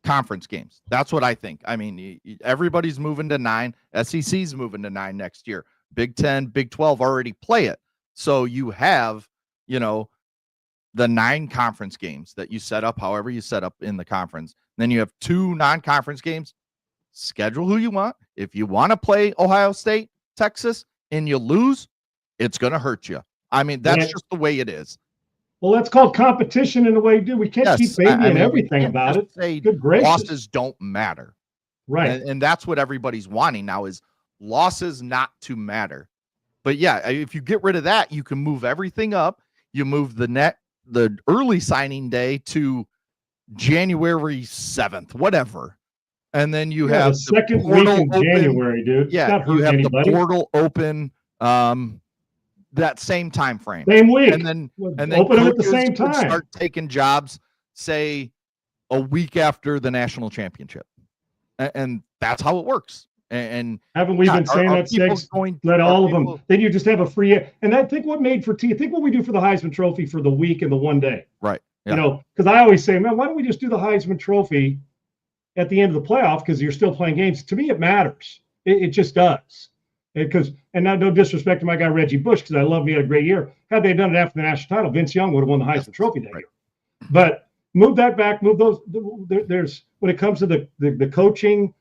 conference games. That's what I think. I mean, everybody's moving to 9. SEC's moving to 9 next year. Big 10, Big 12 already play it. So you have, the 9 conference games that you set up, however you set up in the conference. Then you have 2 non-conference games. Schedule who you want. If you want to play Ohio State, Texas, and you lose, it's going to hurt you. I mean, that's just the way it is. Well, that's called competition in the way you do. We can't keep babying everything about it. Say good gracious. Losses don't matter. Right. And that's what everybody's wanting now, is losses not to matter. But yeah, if you get rid of that, you can move everything up. You move the early signing day to January 7th, whatever. And then you have the second week in January, dude. Yeah, you have the portal open that same time frame. Same week. And then open them at the same time. Start taking jobs, say, a week after the national championship. And that's how it works. And haven't we been saying that, Six? Let all of them. Then you just have a free. And I think what made for think what we do for the Heisman Trophy for the week and the one day. Right. Yeah. You know, because I always say, man, why don't we just do the Heisman Trophy at the end of the playoff? Because you're still playing games. To me, it matters. It just does. And not no disrespect to my guy Reggie Bush, because I love him. He had a great year. Had they done it after the national title, Vince Young would have won the Heisman Trophy that year. But move that back. Move those. There's when it comes to the coaching.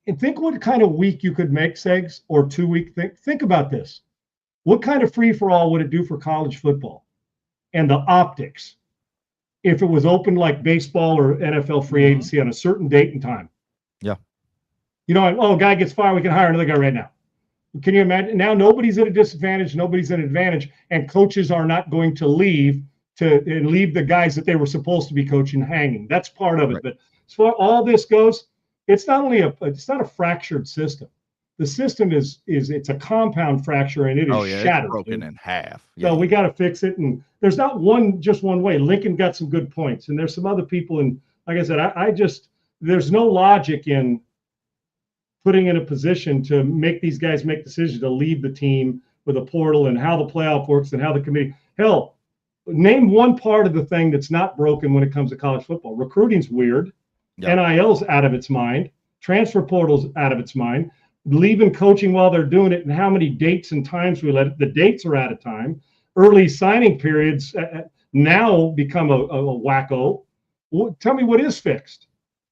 And think what kind of week you could make, Segs, or 2 week thing. Think about this. What kind of free-for-all would it do for college football and the optics if it was open like baseball or NFL free agency on a certain date and time? Yeah. You know, a guy gets fired, we can hire another guy right now. Can you imagine? Now nobody's at a disadvantage, nobody's at an advantage, and coaches are not going to leave the guys that they were supposed to be coaching hanging. That's part of it. Right. But as far as all this goes, it's not a fractured system. The system is it's a compound fracture, and it is shattered. It's broken in half. So we got to fix it. And there's not just one way. Lincoln got some good points, and there's some other people. And like I said, there's no logic in putting in a position to make these guys make decisions to leave the team with a portal and how the playoff works and how the committee. Hell, name one part of the thing that's not broken when it comes to college football. Recruiting's weird. Yep. NIL's out of its mind. Transfer portal's out of its mind. Leaving coaching while they're doing it, and how many dates and times we let it. The dates are out of time. Early signing periods now become a wacko. Tell me what is fixed.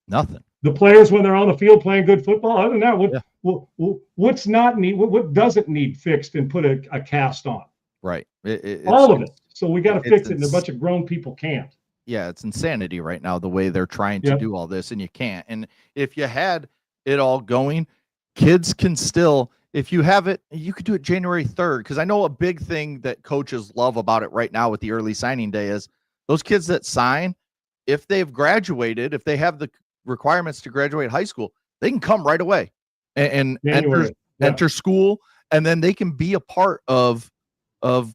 Nothing. The players when they're on the field playing good football. Other than that, what's not need? What doesn't need fixed and put a cast on? Right. All of it. So we got to fix it, and a bunch of grown people can't. Yeah, it's insanity right now, the way they're trying to do all this, and you can't. And if you had it all going, kids can still, if you have it, you could do it January 3rd. Because I know a big thing that coaches love about it right now with the early signing day is those kids that sign, if they've graduated, if they have the requirements to graduate high school, they can come right away and enter school, and then they can be a part of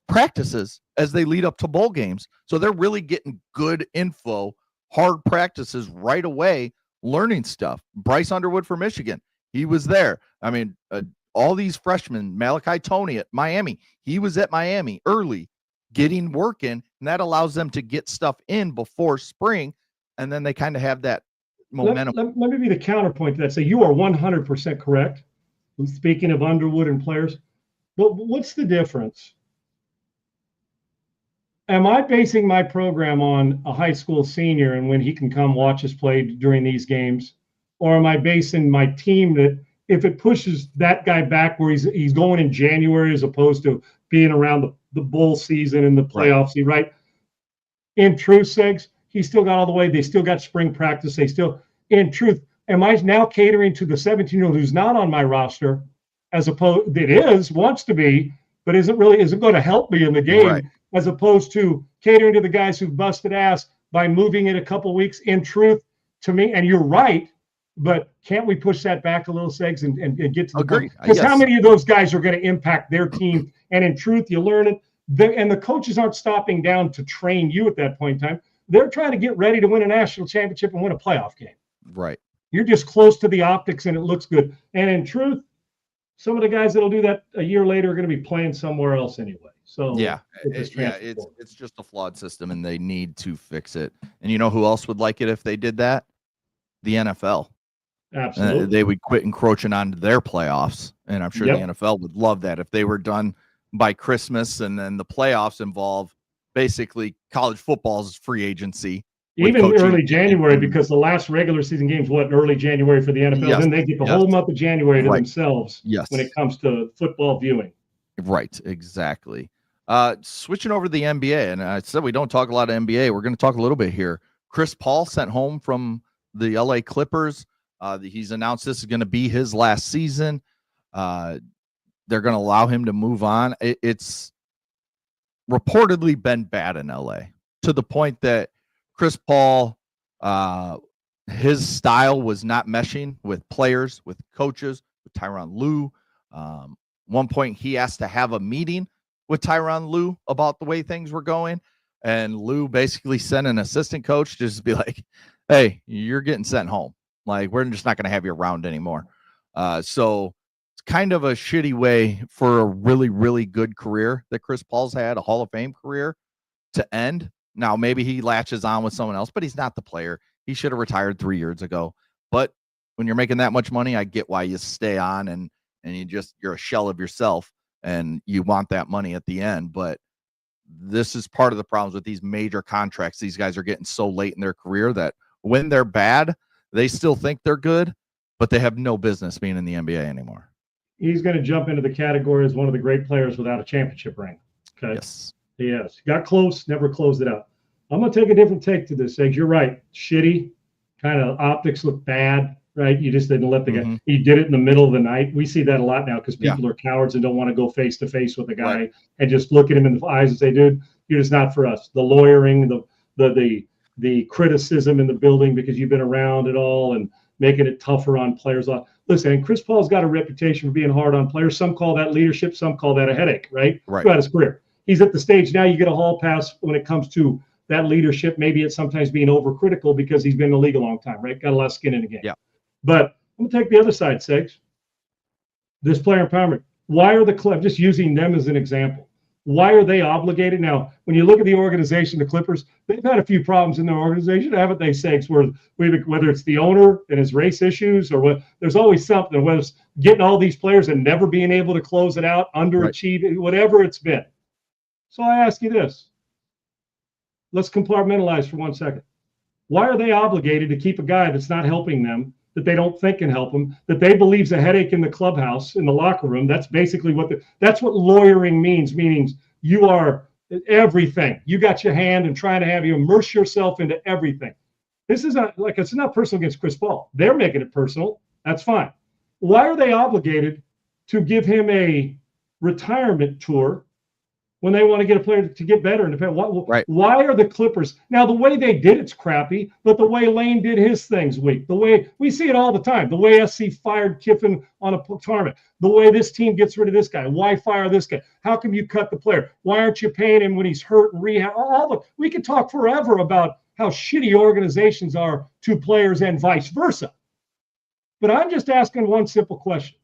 practices as they lead up to bowl games. So they're really getting good info, hard practices right away, learning stuff. Bryce Underwood for Michigan, he was there. I mean, all these freshmen, Malachi Toney at Miami, he was at Miami early, getting work in, and that allows them to get stuff in before spring, and then they kind of have that momentum. Let me be the counterpoint to that. So you are 100% correct. Speaking of Underwood and players, but what's the difference? Am I basing my program on a high school senior and when he can come watch us play during these games? Or am I basing my team that if it pushes that guy back where he's going in January as opposed to being around the bowl season and the playoffs, right? In truth, Segs, he still got all the way. They still got spring practice. In truth, am I now catering to the 17-year-old who's not on my roster as opposed, wants to be, but isn't going to help me in the game? Right. As opposed to catering to the guys who've busted ass by moving it a couple weeks. In truth, to me, and you're right, but can't we push that back a little, Segs, and get to the point? Because how many of those guys are going to impact their team? And in truth, you learn it. And the coaches aren't stopping down to train you at that point in time. They're trying to get ready to win a national championship and win a playoff game. Right. You're just close to the optics, and it looks good. And in truth, some of the guys that'll do that a year later are going to be playing somewhere else anyway. So it's just a flawed system, and they need to fix it. And you know who else would like it if they did that? The NFL. Absolutely. They would quit encroaching on their playoffs, and I'm sure the NFL would love that if they were done by Christmas, and then the playoffs involve basically college football's free agency. Even early January, because the last regular season games, early January for the NFL, then they get the whole month of January to themselves when it comes to football viewing. Right, exactly. Switching over to the NBA, and I said we don't talk a lot of NBA. We're going to talk a little bit here. Chris Paul sent home from the LA Clippers. He's announced this is going to be his last season. They're going to allow him to move on. It's reportedly been bad in LA to the point that Chris Paul, his style was not meshing with players, with coaches, with Tyronn Lue. One point he asked to have a meeting with Tyronn Lue about the way things were going. And Lue basically sent an assistant coach just to be like, hey, you're getting sent home. Like, we're just not going to have you around anymore. So it's kind of a shitty way for a really, really good career that Chris Paul's had, a Hall of Fame career, to end. Now, maybe he latches on with someone else, but he's not the player. He should have retired 3 years ago. But when you're making that much money, I get why you stay on and you're a shell of yourself and you want that money at the end. But this is part of the problems with these major contracts. These guys are getting so late in their career that when they're bad, they still think they're good, but they have no business being in the NBA anymore. He's going to jump into the category as one of the great players without a championship ring. Okay. Yes. Yes. Got close, never closed it out. I'm going to take a different take to this, Eggs. You're right. Shitty. Kind of optics look bad, right? You just didn't let the guy. He did it in the middle of the night. We see that a lot now because people are cowards and don't want to go face to face with a guy and just look at him in the eyes and say, dude, you're just not for us. The lawyering, the criticism in the building because you've been around it all and making it tougher on players. Listen, and Chris Paul's got a reputation for being hard on players. Some call that leadership. Some call that a headache, right? Throughout his career. He's at the stage now you get a hall pass when it comes to that leadership. Maybe it's sometimes being overcritical because he's been in the league a long time, right? Got a lot of skin in the game. Yeah. But I'm going to take the other side, Segs. This player empowerment. Why are I'm just using them as an example. Why are they obligated? Now, when you look at the organization, the Clippers, they've had a few problems in their organization, haven't they, Segs, whether it's the owner and his race issues or what, there's always something, whether it's getting all these players and never being able to close it out, underachieving, whatever it's been. So I ask you this. Let's compartmentalize for 1 second. Why are they obligated to keep a guy that's not helping them, that they don't think can help them, that they believe's a headache in the clubhouse, in the locker room? That's basically that's what lawyering means, meaning you are everything. You got your hand and trying to have you immerse yourself into everything. This is it's not personal against Chris Paul. They're making it personal. That's fine. Why are they obligated to give him a retirement tour when they want to get a player to get better? And why are the Clippers now? The way they did it's crappy, but the way Lane did his things weak. The way we see it all the time. The way SC fired Kiffin on a tournament. The way this team gets rid of this guy. Why fire this guy? How come you cut the player? Why aren't you paying him when he's hurt and rehab? We could talk forever about how shitty organizations are to players and vice versa. But I'm just asking one simple question: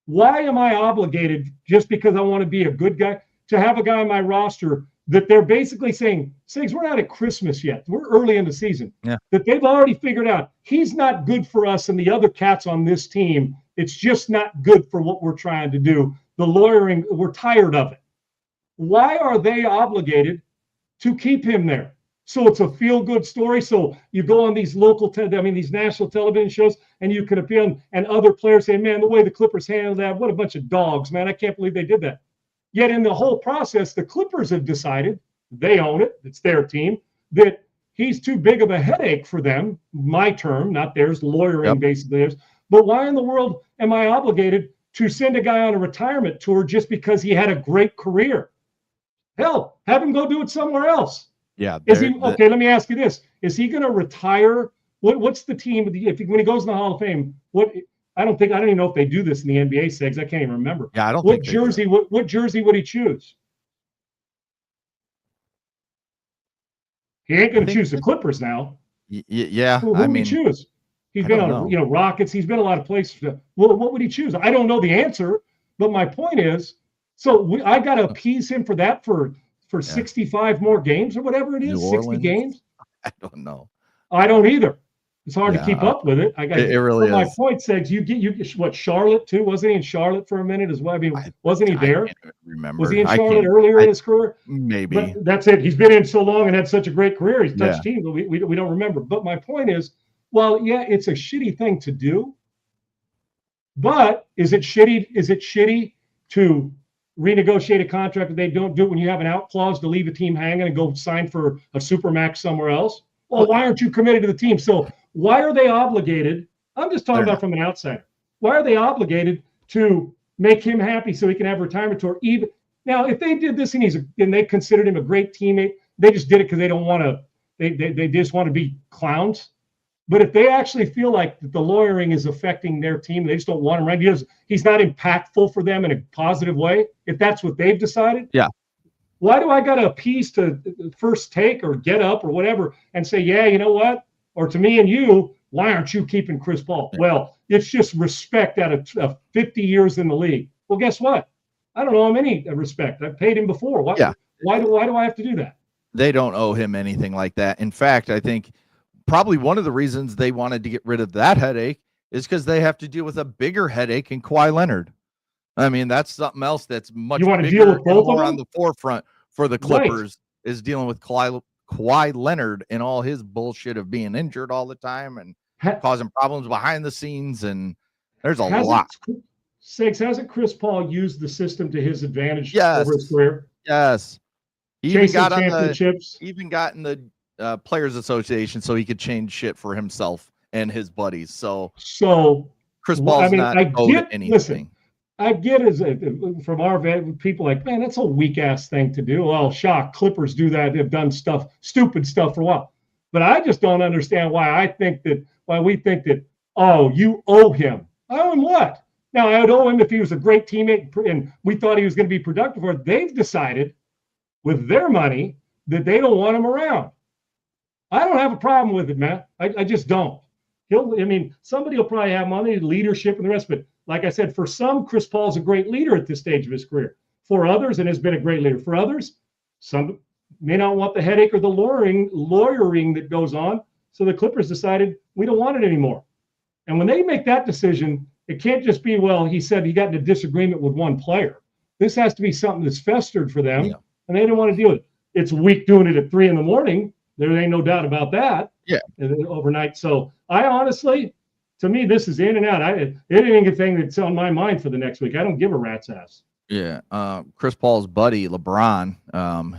why am I obligated just because I want to be a good guy to have a guy on my roster that they're basically saying, Sigs, we're not at Christmas yet. We're early in the season. Yeah. That they've already figured out he's not good for us and the other cats on this team. It's just not good for what we're trying to do. The lawyering, we're tired of it. Why are they obligated to keep him there? So it's a feel-good story. So you go on these these national television shows and you can appeal and other players say, man, the way the Clippers handled that, what a bunch of dogs, man. I can't believe they did that. Yet in the whole process, the Clippers have decided, they own it, it's their team, that he's too big of a headache for them, my term, not theirs, lawyering basically theirs. But why in the world am I obligated to send a guy on a retirement tour just because he had a great career? Hell, have him go do it somewhere else. Yeah. Okay, let me ask you this. Is he going to retire? What's the team, when he goes in the Hall of Fame, I don't even know if they do this in the NBA, Segs. I can't even remember. Yeah, I don't think jersey. What jersey would he choose? He ain't going to choose the Clippers now. Yeah, who would he choose? He's been on Rockets. He's been a lot of places. Well, what would he choose? I don't know the answer, but my point is, so I got to appease him for that for 65 more games or whatever it is, 60 games. I don't know. I don't either. It's hard to keep up with it. It really is. My point, Segs, you get Charlotte too? Wasn't he in Charlotte for a minute as well? I mean, wasn't he there? I can't remember. Was he in Charlotte earlier in his career? Maybe. But that's it. He's been in so long and had such a great career. He's touched teams, but we don't remember. But my point is, it's a shitty thing to do. But is it shitty? Is it shitty to renegotiate a contract that they don't do when you have an out clause to leave a team hanging and go sign for a supermax somewhere else? Well, why aren't you committed to the team? So why are they obligated? I'm just talking about from an outsider. Why are they obligated to make him happy so he can have a retirement tour. Even now, if they did this and they considered him a great teammate, they just did it because they don't want to. They just want to be clowns. But if they actually feel like the lawyering is affecting their team, they just don't want him around. He's not impactful for them in a positive way. If that's what they've decided, Yeah. Why do I got to appease to First Take or Get Up or whatever and say, yeah, you know what? Or to me and you, why aren't you keeping Chris Paul? Yeah. Well, it's just respect out of 50 years in the league. Well, guess what? I don't owe him any respect. I've paid him before. Why do I have to do that? They don't owe him anything like that. In fact, I think probably one of the reasons they wanted to get rid of that headache is because they have to deal with a bigger headache in Kawhi Leonard. I mean, that's something else that's much bigger deal with both more on the forefront for the Clippers is dealing with Kawhi Leonard and all his bullshit of being injured all the time and causing problems behind the scenes. And there's a lot. Hasn't Chris Paul used the system to his advantage over his career? Yes. He even got in the Players Association so he could change shit for himself and his buddies. So Chris Paul's not owed anything. Listen, I get from our people like, man, that's a weak ass thing to do. Well, shock, Clippers do that. They've done stupid stuff for a while. But I just don't understand why we think that, oh, you owe him. I owe him what? Now, I would owe him if he was a great teammate and we thought he was going to be productive, or they've decided with their money that they don't want him around. I don't have a problem with it, man. I just don't. Somebody will probably have money, leadership, and the rest of it. Like I said, for some, Chris Paul's a great leader at this stage of his career. For others, and has been a great leader. For others, some may not want the headache or the lawyering that goes on. So the Clippers decided we don't want it anymore. And when they make that decision, it can't just be, well, he said he got in a disagreement with one player. This has to be something that's festered for them, and they didn't want to deal with it. It's weak doing it at 3 a.m. There ain't no doubt about that. Yeah. Overnight. So I honestly, to me, this is in and out. It ain't anything that's on my mind for the next week. I don't give a rat's ass. Yeah. Chris Paul's buddy, LeBron,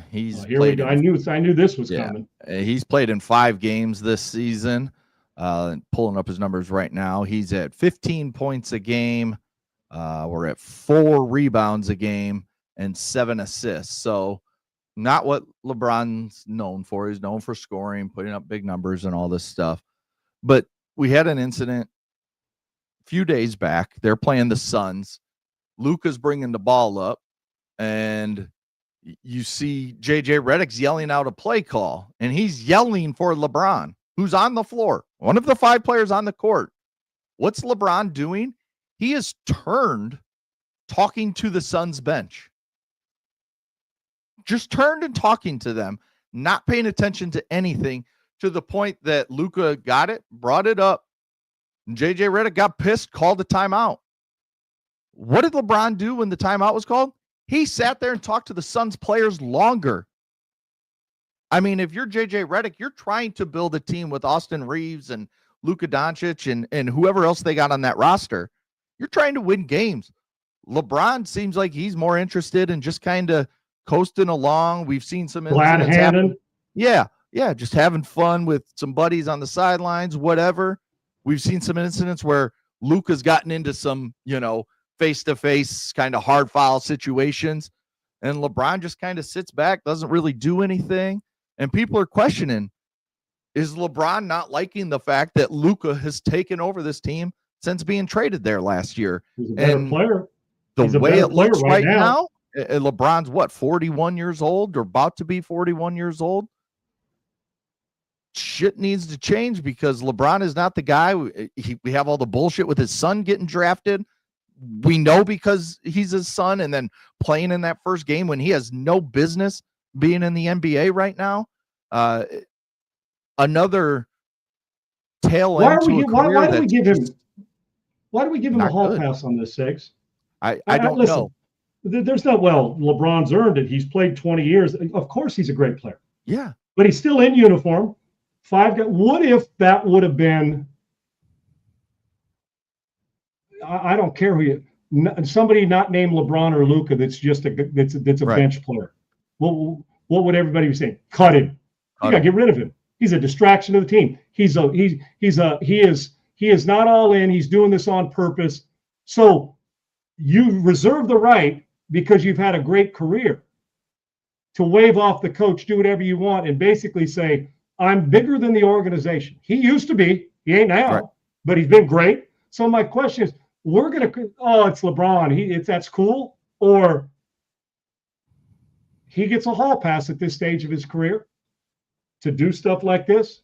he's here we go. I knew this was coming. He's played in 5 games this season. Pulling up his numbers right now. He's at 15 points a game. We're at 4 rebounds a game and 7 assists. So not what LeBron's known for. He's known for scoring, putting up big numbers and all this stuff. But we had an incident a few days back. They're playing the Suns. Luka's bringing the ball up, and you see J.J. Redick's yelling out a play call, and he's yelling for LeBron, who's on the floor, one of the 5 players on the court. What's LeBron doing? He is turned talking to the Suns bench. Just turned and talking to them, not paying attention to anything, to the point that Luka got it, brought it up, and J.J. Redick got pissed, called a timeout. What did LeBron do when the timeout was called? He sat there and talked to the Suns players longer. I mean, if you're J.J. Redick, you're trying to build a team with Austin Reeves and Luka Doncic and whoever else they got on that roster. You're trying to win games. LeBron seems like he's more interested in just kind of coasting along. We've seen some incidents happen. Yeah, just having fun with some buddies on the sidelines, whatever. We've seen some incidents where Luka's gotten into some, face-to-face kind of hard foul situations, and LeBron just kind of sits back, doesn't really do anything. And people are questioning, is LeBron not liking the fact that Luka has taken over this team since being traded there last year? He's a better player. The way it looks right now, LeBron's 41 years old or about to be 41 years old. Shit needs to change because LeBron is not the guy. We have all the bullshit with his son getting drafted. We know because he's his son, and then playing in that first game when he has no business being in the NBA right now. Another tail end to a career. Why do we give him a hall pass on this, Sigs? I don't know. There's not, LeBron's earned it. He's played 20 years. Of course he's a great player. Yeah. But he's still in uniform. 5 guys. What if that would have been, I don't care who somebody not named LeBron or Luka that's just a bench player. What would everybody be saying? Cut him. You got to get rid of him. He's a distraction to the team. He is not all in. He's doing this on purpose. So you reserve the right, because you've had a great career, to wave off the coach, do whatever you want, and basically say, I'm bigger than the organization. He used to be. He ain't now, Right. but he's been great. So my question is, it's LeBron. That's cool. Or he gets a hall pass at this stage of his career to do stuff like this.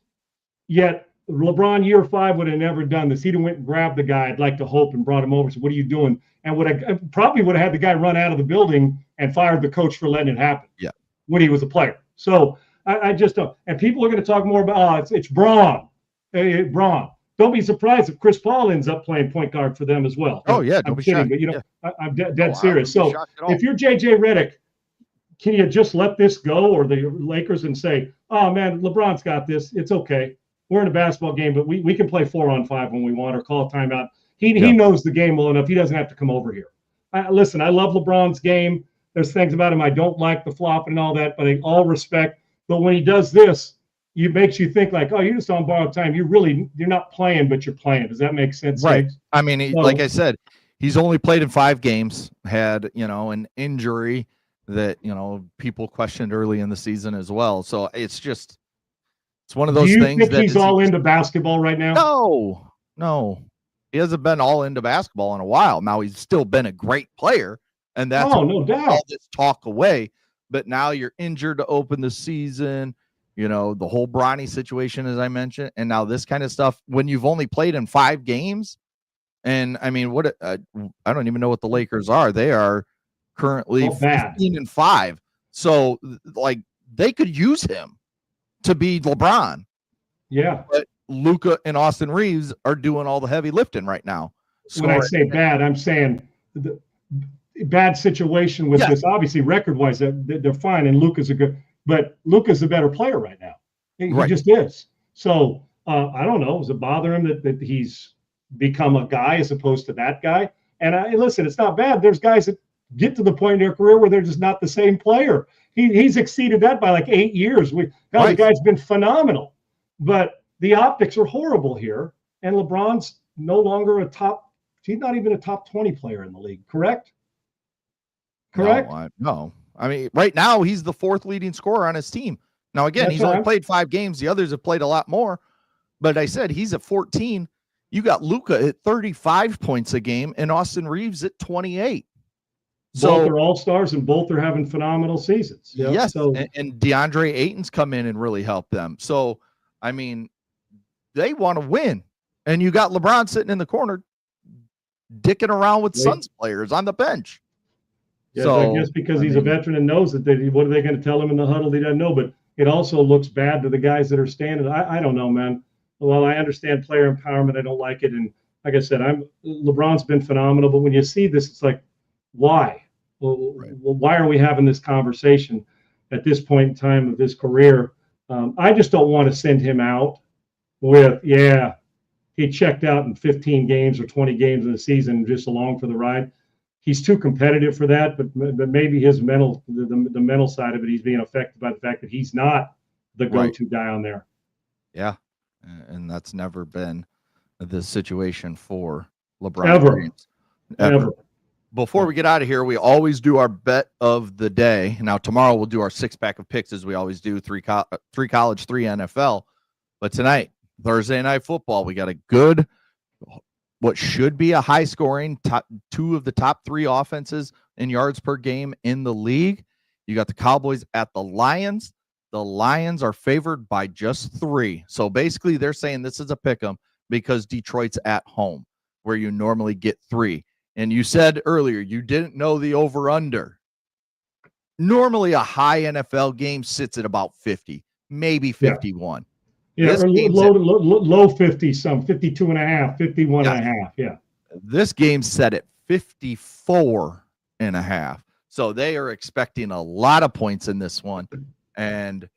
Yet LeBron, year 5, would have never done this. He'd have went and grabbed the guy, I'd like to hope, and brought him over. So what are you doing? And probably would have had the guy run out of the building and fired the coach for letting it happen. Yeah. When he was a player. So I just don't. And people are going to talk more about, it's Braun. Braun. Don't be surprised if Chris Paul ends up playing point guard for them as well. Oh, yeah. I'm Don't be kidding, shocked. but I'm dead I serious. wouldn't be So shocked at all. if you're JJ Redick, can you just let this go, or the Lakers, and say, oh man, LeBron's got this. It's okay. We're in a basketball game, but we can play 4-on-5 when we want, or call a timeout. He knows the game well enough. He doesn't have to come over here. Listen, I love LeBron's game. There's things about him I don't like, the flopping and all that, but in all respect. But when he does this, it makes you think like, oh, you're just on borrowed time. You're not playing, but you're playing. Does that make sense? Right. Diggs? I mean, like I said, he's only played in 5 games, had, an injury that, people questioned early in the season as well. So it's one of those things. Do things you think that he's all into basketball right now? No. He hasn't been all into basketball in a while. Now he's still been a great player, and that's no doubt. all this talk away. But now you're injured to open the season, the whole Bronny situation, as I mentioned, and now this kind of stuff when you've only played in 5 games. And I mean, I don't even know what the Lakers are. They are currently 15-5. So like they could use him to be LeBron. Yeah. But Luka and Austin Reeves are doing all the heavy lifting right now. When I say bad, I'm saying the bad situation with this. Obviously, record-wise, they're fine, and Luka's but Luka's a better player right now. He just is. So I don't know. Does it bother him that he's become a guy as opposed to that guy? And listen, it's not bad. There's guys that get to the point in their career where they're just not the same player. He's exceeded that by like 8 years. The guy's been phenomenal, but the optics are horrible here. And LeBron's no longer he's not even a top 20 player in the league. Correct? No. I mean, right now he's the 4th leading scorer on his team. Now, again, he's only played 5 games. The others have played a lot more. But I said he's at 14. You got Luka at 35 points a game and Austin Reeves at 28. Both are all-stars and both are having phenomenal seasons. Yep. Yes, and DeAndre Ayton's come in and really helped them. So, I mean, they want to win. And you got LeBron sitting in the corner dicking around with Suns players on the bench. Yeah, so, I guess because he's a veteran and knows that what are they going to tell him in the huddle? He doesn't know, but it also looks bad to the guys that are standing. I don't know, man. Well, I understand player empowerment. I don't like it. And like I said, LeBron's been phenomenal, but when you see this, it's like, why? Well, why are we having this conversation at this point in time of his career? I just don't want to send him out with, he checked out in 15 games or 20 games in the season just along for the ride. He's too competitive for that, but maybe his mental, the mental side of it, he's being affected by the fact that he's not the go-to guy on there. Yeah, and that's never been the situation for LeBron James. Ever. Before we get out of here, we always do our bet of the day. Now, tomorrow we'll do our 6-pack of picks as we always do, 3 college, 3 NFL. But tonight, Thursday Night Football, we got a good, what should be a high-scoring, 2 of the top 3 offenses in yards per game in the league. You got the Cowboys at the Lions. The Lions are favored by just 3. So basically, they're saying this is a pick 'em because Detroit's at home, where you normally get 3. And you said earlier you didn't know the over-under. Normally, a high NFL game sits at about 50, maybe 51. Yeah, or low 50, 52 and a half, 51 and a half. Yeah. This game's set at 54 and a half. So they are expecting a lot of points in this one. And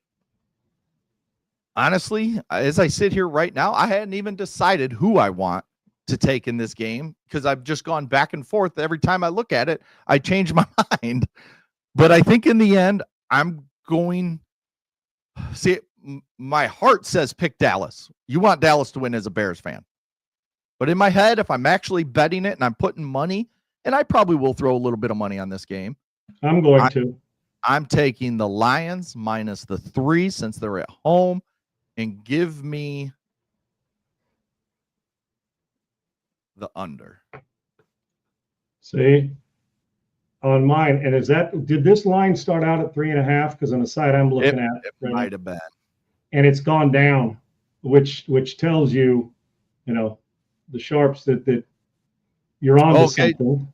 honestly, as I sit here right now, I hadn't even decided who I want to take in this game because I've just gone back and forth. Every time I look at it, I change my mind. But I think in the end, I'm going – see, my heart says pick Dallas. You want Dallas to win as a Bears fan. But in my head, if I'm actually betting it and I'm putting money, and I probably will throw a little bit of money on this game. I'm going to. I'm taking the Lions minus the 3 since they're at home, and give me the under. See, on mine, and did this line start out at 3.5? Because on the side I'm looking at, It might have been, and it's gone down, which tells you, the sharps that you're on to something.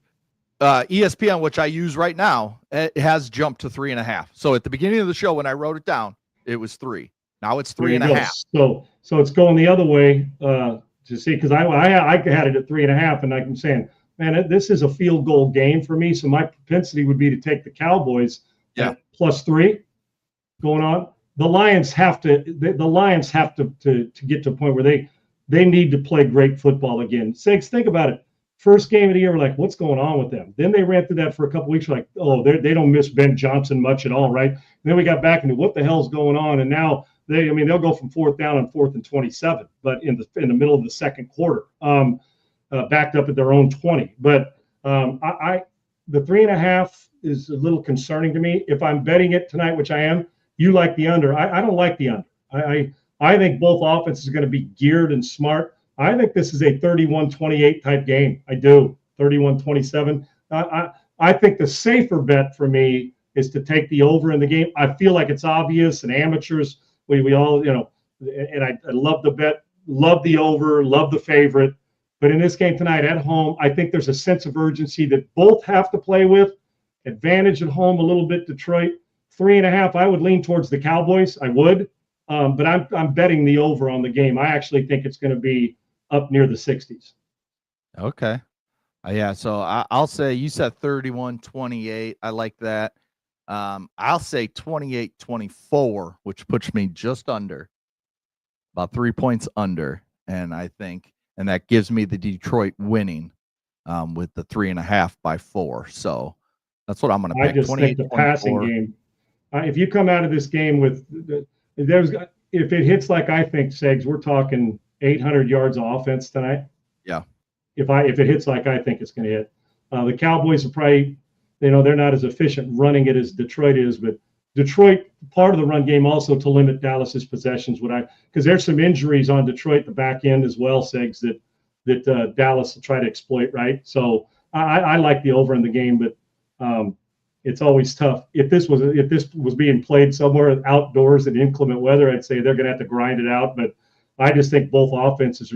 ESPN, which I use right now, it has jumped to 3.5. So at the beginning of the show, when I wrote it down, it was 3. Now it's 3.5. So it's going the other way to see, because I had it at 3.5, and I'm saying, man, this is a field goal game for me. So my propensity would be to take the Cowboys at +3 going on. The Lions have to get to a point where they need to play great football again. Sakes, think about it. First game of the year, we're like, what's going on with them? Then they ran through that for a couple of weeks. We're like, oh, they don't miss Ben Johnson much at all, right? And then we got back into what the hell's going on, and now they'll go from 4th down on 4th and 27, but in the middle of the second quarter, backed up at their own 20. But the 3.5 is a little concerning to me. If I'm betting it tonight, which I am, you like the under. I don't like the under. I think both offenses are going to be geared and smart. I think this is a 31-28 type game. I do. 31-27. I think the safer bet for me is to take the over in the game. I feel like it's obvious, and amateurs, we all, and I love the bet, love the over, love the favorite. But in this game tonight at home, I think there's a sense of urgency that both have to play with. Advantage at home a little bit, Detroit. 3.5, I would lean towards the Cowboys. I would. But I'm betting the over on the game. I actually think it's going to be up near the 60s. Okay. Yeah, so I'll say you said 31-28. I like that. I'll say 28-24, which puts me just under, about 3 points under. And that gives me the Detroit winning with the 3.5 by 4. So that's what I'm going to pick. I just think the passing game. If you come out of this game with if it hits like I think, Segs, we're talking 800 yards of offense tonight. Yeah. If it hits like I think it's going to hit, the Cowboys are probably, they're not as efficient running it as Detroit is, but Detroit, part of the run game also to limit Dallas's possessions. Because there's some injuries on Detroit, the back end as well, Segs, that Dallas will try to exploit, right? So I like the over in the game, but it's always tough. If this was being played somewhere outdoors in inclement weather, I'd say they're going to have to grind it out. But I just think both offenses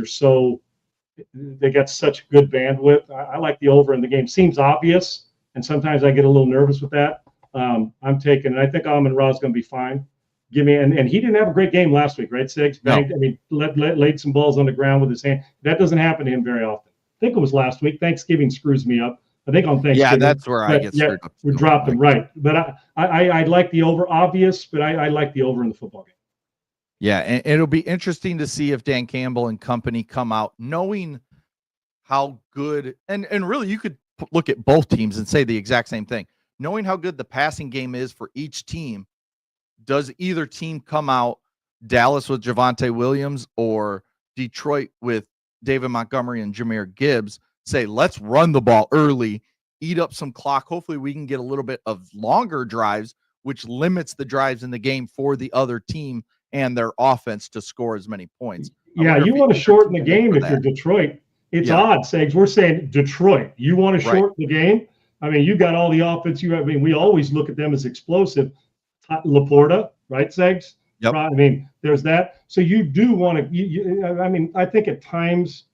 they got such good bandwidth. I like the over in the game. Seems obvious, and sometimes I get a little nervous with that. I'm taking, and I think Amon-Ra's going to be fine. Give me, and he didn't have a great game last week, right, Siggs? No. I mean, laid some balls on the ground with his hand. That doesn't happen to him very often. I think it was last week. Thanksgiving screws me up. I think on Thanksgiving. Yeah, that's where I get screwed up. We dropped him, right. But I like the over, obvious, but I like the over in the football game. Yeah, and it'll be interesting to see if Dan Campbell and company come out knowing how good, and really you could look at both teams and say the exact same thing. Knowing how good the passing game is for each team, does either team come out, Dallas with Javonte Williams or Detroit with David Montgomery and Jahmyr Gibbs, say, let's run the ball early, eat up some clock. Hopefully we can get a little bit of longer drives, which limits the drives in the game for the other team and their offense to score as many points. Yeah, you want to shorten the game if you're Detroit. It's odd, Segs. We're saying Detroit. You want to shorten the game? I mean, you got all the offense. We always look at them as explosive. Laporta, right, Segs? Yep. I mean, there's that. So you do want to. I think at times,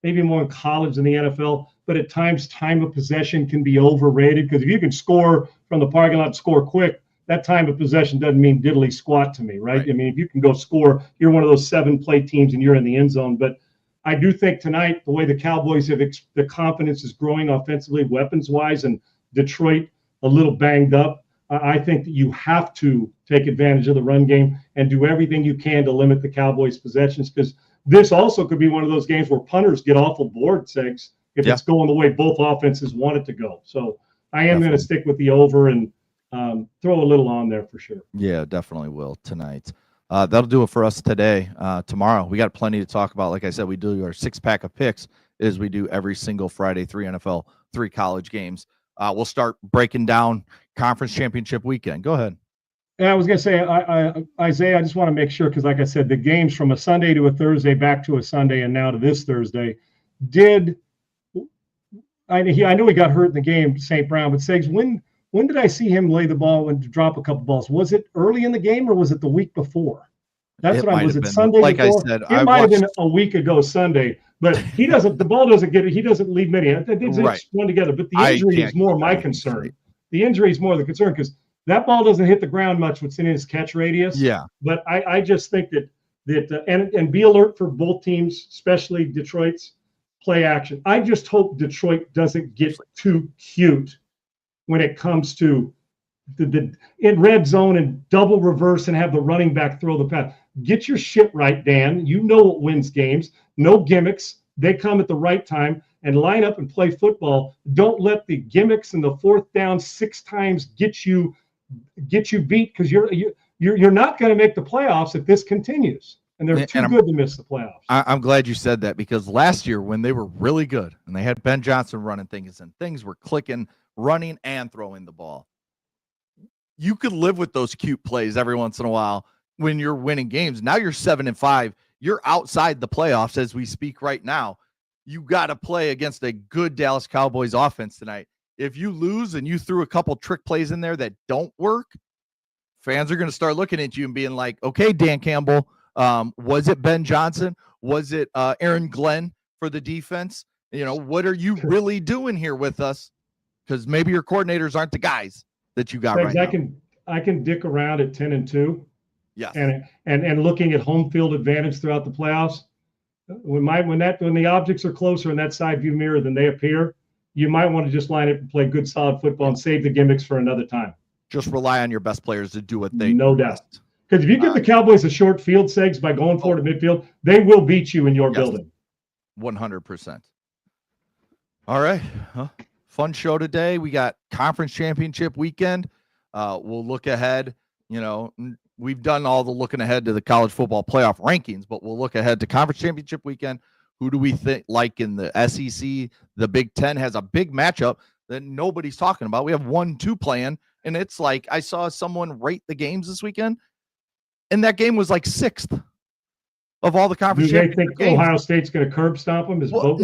maybe more in college than the NFL, but at times time of possession can be overrated, because if you can score from the parking lot, score quick, that time of possession doesn't mean diddly squat to me, right? I mean, if you can go score, you're one of those 7-play teams and you're in the end zone. But I do think tonight, the way the Cowboys have, the confidence is growing offensively, weapons-wise, and Detroit a little banged up, I think that you have to take advantage of the run game and do everything you can to limit the Cowboys' possessions, because this also could be one of those games where punters get awful bored, Segs, if it's going the way both offenses want it to go. So I am going to stick with the over and throw a little on there for sure. Yeah, definitely will tonight. That'll do it for us today. Tomorrow, we got plenty to talk about. Like I said, we do our 6-pack of picks as we do every single Friday, 3 NFL, 3 college games. We'll start breaking down conference championship weekend. Go ahead. Yeah, I was going to say, Isaiah, I just want to make sure, because like I said, the games from a Sunday to a Thursday, back to a Sunday, and now to this Thursday, I know he got hurt in the game, St. Brown, but Segs, when did I see him lay the ball and drop a couple balls? Was it early in the game or was it the week before? That's what I was. It Sunday like before? I said, it might have been a week ago Sunday, but he doesn't. The ball doesn't get it. He doesn't leave many. It's Right. one together. But the injury is more my concern. The injury is more the concern because that ball doesn't hit the ground much. What's in his catch radius? Yeah. But I just think that and be alert for both teams, especially Detroit's play action. I just hope Detroit doesn't get too cute when it comes to the in red zone and double reverse and have the running back throw the pass. Get your shit right, Dan. You know what wins games. No gimmicks. They come at the right time and line up and play football. Don't let the gimmicks and the fourth down 6 times get you beat, because you're not going to make the playoffs if this continues. And they're too good to miss the playoffs. I'm glad you said that, because last year when they were really good and they had Ben Johnson running things and things were clicking, running and throwing the ball, you could live with those cute plays every once in a while when you're winning games. Now you're 7-5. You're outside the playoffs as we speak right now. You got to play against a good Dallas Cowboys offense tonight. If you lose and you threw a couple trick plays in there that don't work, fans are going to start looking at you and being like, okay, Dan Campbell, was it Ben Johnson? Was it Aaron Glenn for the defense? What are you really doing here with us? Because maybe your coordinators aren't the guys that you got right now. I can dick around at 10-2. Yes. And looking at home field advantage throughout the playoffs. When the objects are closer in that side view mirror than they appear, you might want to just line up and play good solid football and save the gimmicks for another time. Just rely on your best players to do what they no do doubt. best. Because if you give the Cowboys a short field, Segs, by going forward to midfield, they will beat you in your building. 100%. All right. Fun show today. We got conference championship weekend. We'll look ahead. We've done all the looking ahead to the college football playoff rankings, but we'll look ahead to conference championship weekend. Who do we think, like in the SEC? The Big Ten has a big matchup that nobody's talking about. We have 1-2 playing, and it's like I saw someone rate the games this weekend, and that game was like 6th of all the conference championship games. Do they think Ohio State's going to curb stomp them?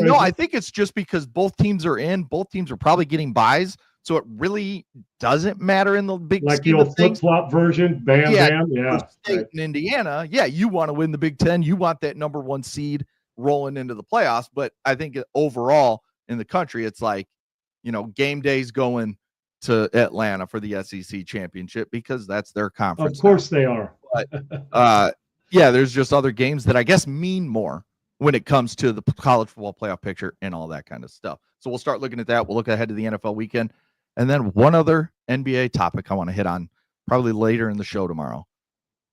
No, I think it's just because both teams are in. Both teams are probably getting buys, so it really doesn't matter in the big like the old flip-flop version. Bam, bam, yeah. State in Indiana, you want to win the Big Ten. You want that number 1 seed rolling into the playoffs. But I think overall in the country, it's like, game day's going to Atlanta for the SEC championship because that's their conference. Of course they are. But, there's just other games that I guess mean more when it comes to the college football playoff picture and all that kind of stuff. So we'll start looking at that. We'll look ahead to the NFL weekend. And then one other NBA topic I want to hit on probably later in the show tomorrow.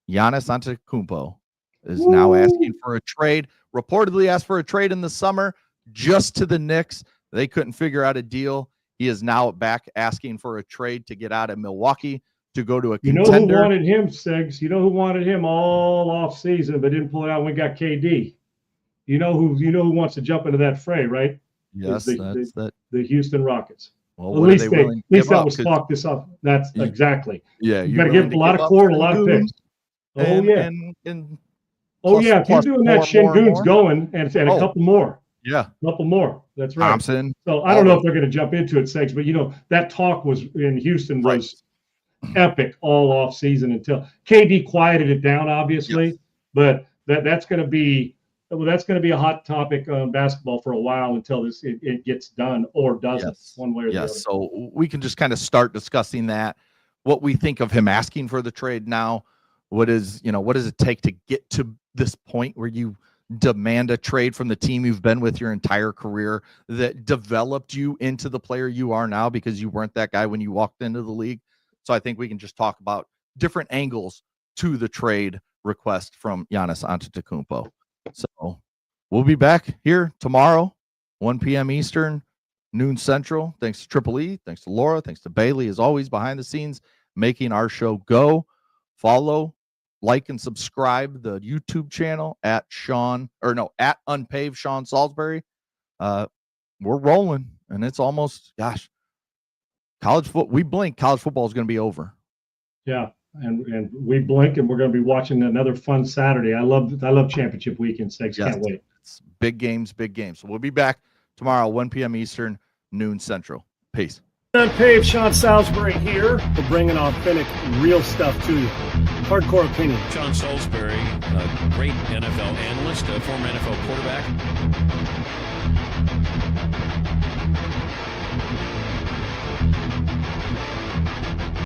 Giannis Antetokounmpo is now asking for a trade, reportedly asked for a trade in the summer just to the Knicks. They couldn't figure out a deal. He is now back asking for a trade to get out of Milwaukee to go to a contender. You know who wanted him, Segs? You know who wanted him all off season but didn't pull it out when we got KD? You know who wants to jump into that fray, right? Yes, the Houston Rockets. Well, at least that was talked this up. That's exactly. Yeah, you got to give a lot of core and a lot of picks. If you're doing that, Şengün's going and a couple more. Yeah, a couple more. That's right. Thompson. So I don't know if they're going to jump into it, Segs, but that talk was in Houston was epic all off season until KD quieted it down, obviously. But that's going to be a hot topic on basketball for a while until it gets done or doesn't, one way or the other. So we can just kind of start discussing that. What we think of him asking for the trade now. What does it take to get to this point where you demand a trade from the team you've been with your entire career that developed you into the player you are now because you weren't that guy when you walked into the league? So I think we can just talk about different angles to the trade request from Giannis Antetokounmpo. So we'll be back here tomorrow, 1 p.m. Eastern, noon Central. Thanks to Triple E. Thanks to Laura. Thanks to Bailey, as always, behind the scenes, making our show go. Follow, like, and subscribe the YouTube channel at Unpaved Sean Salisbury. we're rolling, and it's almost, gosh, we blink, college football is going to be over. Yeah. And we blink, and we're going to be watching another fun Saturday. I love championship weekend. Sakes. Yes. Can't wait. It's big games. So we'll be back tomorrow, 1 p.m. Eastern, noon Central. Peace. UNPAVED, Sean Salisbury here. We're bringing authentic, real stuff to you. Hardcore opinion. Sean Salisbury, a great NFL analyst, a former NFL quarterback.